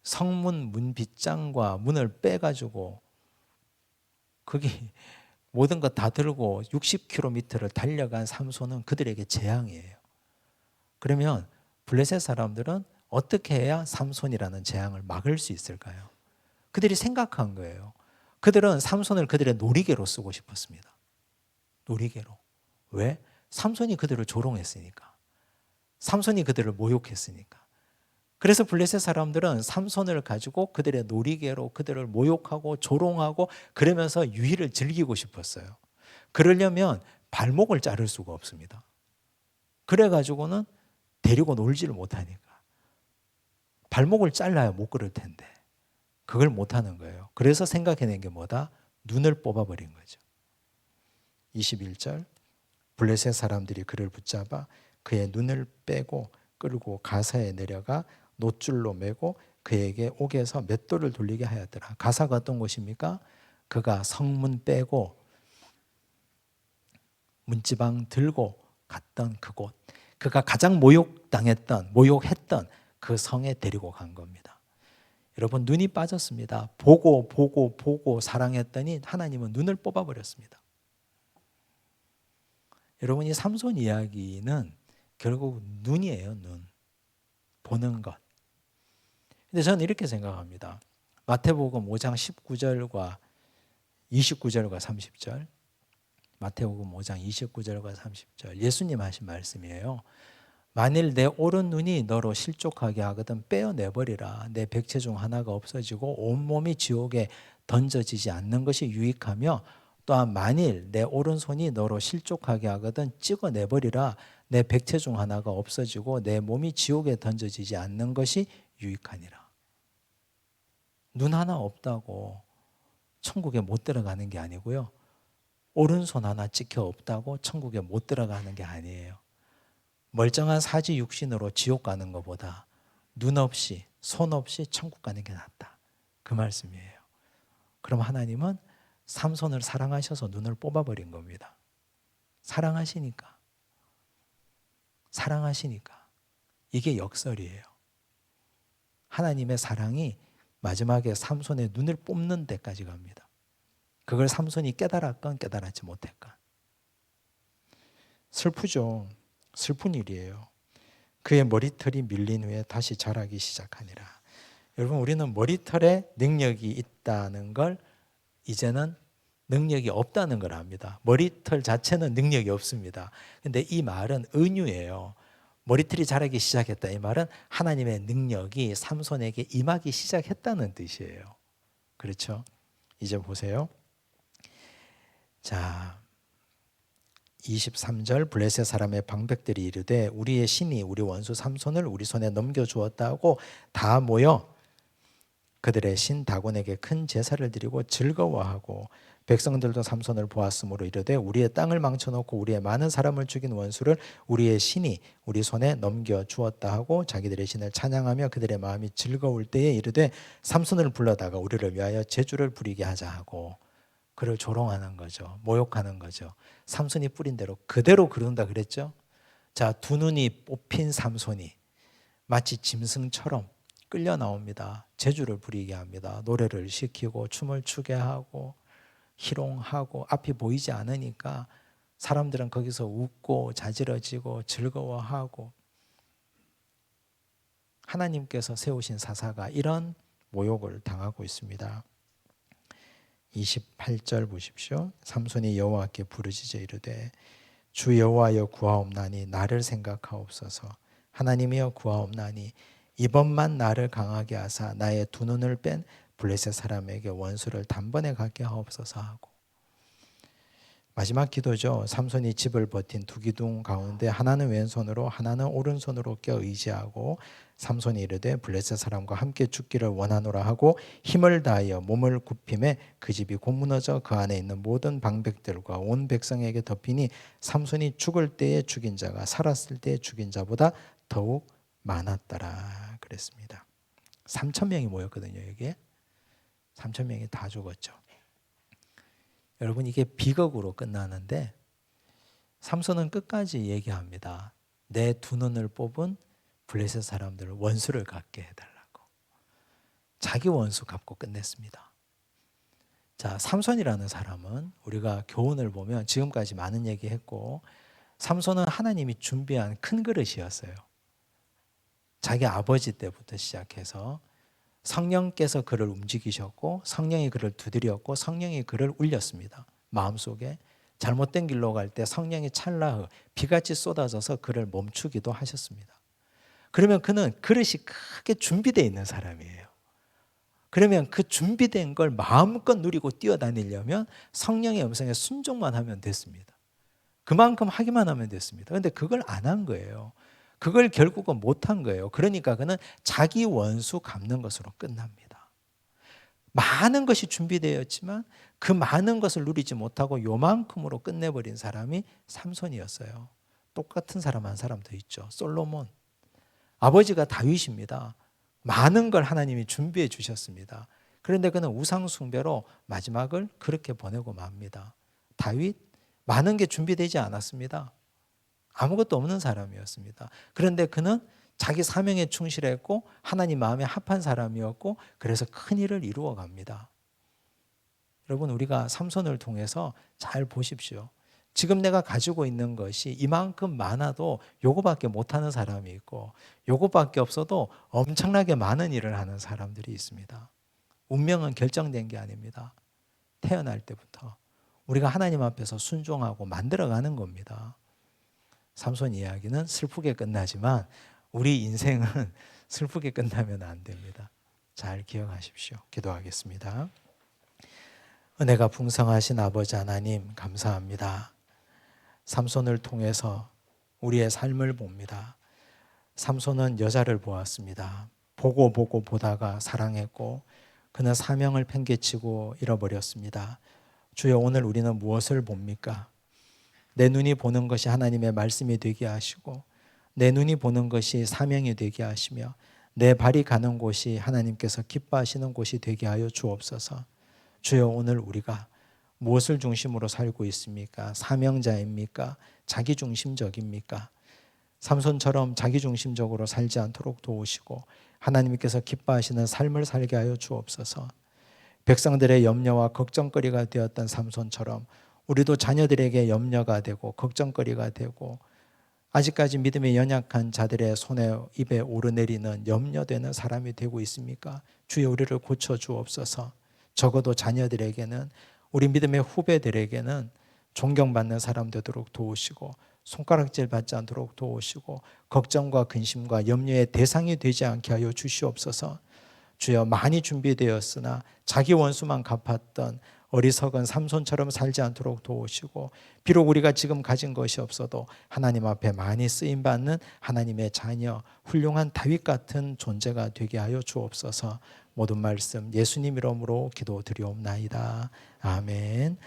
성문 문빗장과 문을 빼가지고 거기 모든 것 다 들고 60km를 달려간 삼손은 그들에게 재앙이에요. 그러면 블레셋 사람들은 어떻게 해야 삼손이라는 재앙을 막을 수 있을까요? 그들이 생각한 거예요. 그들은 삼손을 그들의 놀이개로 쓰고 싶었습니다. 놀이개로. 왜? 삼손이 그들을 조롱했으니까. 삼손이 그들을 모욕했으니까. 그래서 블레셋 사람들은 삼손을 가지고 그들의 놀이개로 그들을 모욕하고 조롱하고 그러면서 유희를 즐기고 싶었어요. 그러려면 발목을 자를 수가 없습니다. 그래가지고는 데리고 놀지를 못하니까. 발목을 잘라야 못 걸을 텐데 그걸 못하는 거예요. 그래서 생각해낸 게 뭐다? 눈을 뽑아버린 거죠. 21절 블레셋 사람들이 그를 붙잡아 그의 눈을 빼고 끌고 가사에 내려가 놋줄로 매고 그에게 옥에서 맷돌을 돌리게 하였더라. 가사가 어떤 곳입니까? 그가 성문 빼고 문지방 들고 갔던 그곳, 그가 가장 모욕했던 그 성에 데리고 간 겁니다. 여러분 눈이 빠졌습니다. 보고 사랑했더니 하나님은 눈을 뽑아버렸습니다. 여러분 이 삼손 이야기는 결국 눈이에요. 눈. 보는 것. 근데 저는 이렇게 생각합니다. 마태복음 5장 19절과 29절과 30절. 마태복음 5장 29절과 30절. 예수님 하신 말씀이에요. 만일 내 오른 눈이 너로 실족하게 하거든 빼어내버리라. 내 백체 중 하나가 없어지고 온몸이 지옥에 던져지지 않는 것이 유익하며 또한 만일 내 오른손이 너로 실족하게 하거든 찍어내버리라. 내 백체 중 하나가 없어지고 내 몸이 지옥에 던져지지 않는 것이 유익하니라. 눈 하나 없다고 천국에 못 들어가는 게 아니고요. 오른손 하나 찍혀 없다고 천국에 못 들어가는 게 아니에요. 멀쩡한 사지 육신으로 지옥 가는 것보다 눈 없이 손 없이 천국 가는 게 낫다. 그 말씀이에요. 그럼 하나님은 삼손을 사랑하셔서 눈을 뽑아버린 겁니다. 사랑하시니까. 사랑하시니까. 이게 역설이에요. 하나님의 사랑이 마지막에 삼손의 눈을 뽑는 데까지 갑니다. 그걸 삼손이 깨달았건 깨달았지 못했건. 슬프죠. 슬픈 일이에요. 그의 머리털이 밀린 후에 다시 자라기 시작하니라. 여러분, 우리는 머리털에 능력이 있다는 걸 이제는 능력이 없다는 걸 압니다. 머리털 자체는 능력이 없습니다. 근데 이 말은 은유예요. 머리털이 자라기 시작했다. 이 말은 하나님의 능력이 삼손에게 임하기 시작했다는 뜻이에요. 그렇죠? 이제 보세요. 자, 23절 블레셋 사람의 방백들이 이르되 우리의 신이 우리 원수 삼손을 우리 손에 넘겨주었다고 다 모여 그들의 신 다곤에게 큰 제사를 드리고 즐거워하고 백성들도 삼손을 보았으므로 이르되 우리의 땅을 망쳐놓고 우리의 많은 사람을 죽인 원수를 우리의 신이 우리 손에 넘겨주었다 하고 자기들의 신을 찬양하며 그들의 마음이 즐거울 때에 이르되 삼손을 불러다가 우리를 위하여 제주를 부리게 하자 하고 그를 조롱하는 거죠. 모욕하는 거죠. 삼손이 뿌린 대로 그대로 그런다 그랬죠. 자, 두 눈이 뽑힌 삼손이 마치 짐승처럼 끌려 나옵니다. 제주를 부리게 합니다. 노래를 시키고 춤을 추게 하고 희롱하고 앞이 보이지 않으니까 사람들은 거기서 웃고 자지러지고 즐거워하고 하나님께서 세우신 사사가 이런 모욕을 당하고 있습니다. 28절 보십시오. 삼손이 여호와께 부르짖어 이르되 주 여호와여 구하옵나니 나를 생각하옵소서. 하나님이여 구하옵나니 이번만 나를 강하게 하사 나의 두 눈을 뺀 블레셋 사람에게 원수를 단번에 갖게 하옵소서 하고 마지막 기도죠. 삼손이 집을 버틴 두 기둥 가운데 하나는 왼손으로 하나는 오른손으로 껴 의지하고 삼손이 이르되 블레셋 사람과 함께 죽기를 원하노라 하고 힘을 다하여 몸을 굽힘에 그 집이 곧 무너져 그 안에 있는 모든 방백들과 온 백성에게 덮이니 삼손이 죽을 때에 죽인 자가 살았을 때에 죽인 자보다 더욱 많았더라 그랬습니다. 3,000명이 모였거든요. 여기에 3,000명이 다 죽었죠. 여러분, 이게 비극으로 끝나는데 삼손은 끝까지 얘기합니다. 내 두 눈을 뽑은 블레셋 사람들을 원수를 갚게 해달라고. 자기 원수 갚고 끝냈습니다. 자, 삼손이라는 사람은 우리가 교훈을 보면 지금까지 많은 얘기했고 삼손은 하나님이 준비한 큰 그릇이었어요. 자기 아버지 때부터 시작해서 성령께서 그를 움직이셨고 성령이 그를 두드렸고 성령이 그를 울렸습니다. 마음속에 잘못된 길로 갈 때 성령이 찰나흐 비같이 쏟아져서 그를 멈추기도 하셨습니다. 그러면 그는 그릇이 크게 준비되어 있는 사람이에요. 그러면 그 준비된 걸 마음껏 누리고 뛰어다니려면 성령의 음성에 순종만 하면 됐습니다. 그만큼 하기만 하면 됐습니다. 그런데 그걸 안 한 거예요. 그걸 결국은 못한 거예요. 그러니까 그는 자기 원수 갚는 것으로 끝납니다. 많은 것이 준비되었지만 그 많은 것을 누리지 못하고 요만큼으로 끝내버린 사람이 삼손이었어요. 똑같은 사람 한 사람 더 있죠. 솔로몬. 아버지가 다윗입니다. 많은 걸 하나님이 준비해 주셨습니다. 그런데 그는 우상 숭배로 마지막을 그렇게 보내고 맙니다. 다윗 많은 게 준비되지 않았습니다. 아무것도 없는 사람이었습니다. 그런데 그는 자기 사명에 충실했고 하나님 마음에 합한 사람이었고 그래서 큰 일을 이루어 갑니다. 여러분, 우리가 삼손을 통해서 잘 보십시오. 지금 내가 가지고 있는 것이 이만큼 많아도 요거밖에 못하는 사람이 있고 요거밖에 없어도 엄청나게 많은 일을 하는 사람들이 있습니다. 운명은 결정된 게 아닙니다. 태어날 때부터 우리가 하나님 앞에서 순종하고 만들어가는 겁니다. 삼손 이야기는 슬프게 끝나지만 우리 인생은 슬프게 끝나면 안 됩니다. 잘 기억하십시오. 기도하겠습니다. 은혜가 풍성하신 아버지 하나님 감사합니다. 삼손을 통해서 우리의 삶을 봅니다. 삼손은 여자를 보았습니다. 보고 보다가 사랑했고 그는 사명을 팽개치고 잃어버렸습니다. 주여, 오늘 우리는 무엇을 봅니까? 내 눈이 보는 것이 하나님의 말씀이 되게 하시고 내 눈이 보는 것이 사명이 되게 하시며 내 발이 가는 곳이 하나님께서 기뻐하시는 곳이 되게 하여 주옵소서. 주여, 오늘 우리가 무엇을 중심으로 살고 있습니까? 사명자입니까? 자기중심적입니까? 삼손처럼 자기중심적으로 살지 않도록 도우시고 하나님께서 기뻐하시는 삶을 살게 하여 주옵소서. 백성들의 염려와 걱정거리가 되었던 삼손처럼 우리도 자녀들에게 염려가 되고 걱정거리가 되고 아직까지 믿음이 연약한 자들의 손에 입에 오르내리는 염려되는 사람이 되고 있습니까? 주여, 우리를 고쳐 주옵소서. 적어도 자녀들에게는, 우리 믿음의 후배들에게는 존경받는 사람 되도록 도우시고 손가락질 받지 않도록 도우시고 걱정과 근심과 염려의 대상이 되지 않게 하여 주시옵소서. 주여, 많이 준비되었으나 자기 원수만 갚았던 어리석은 삼손처럼 살지 않도록 도우시고 비록 우리가 지금 가진 것이 없어도 하나님 앞에 많이 쓰임받는 하나님의 자녀, 훌륭한 다윗 같은 존재가 되게 하여 주옵소서. 모든 말씀 예수님 이름으로 기도드리옵나이다. 아멘.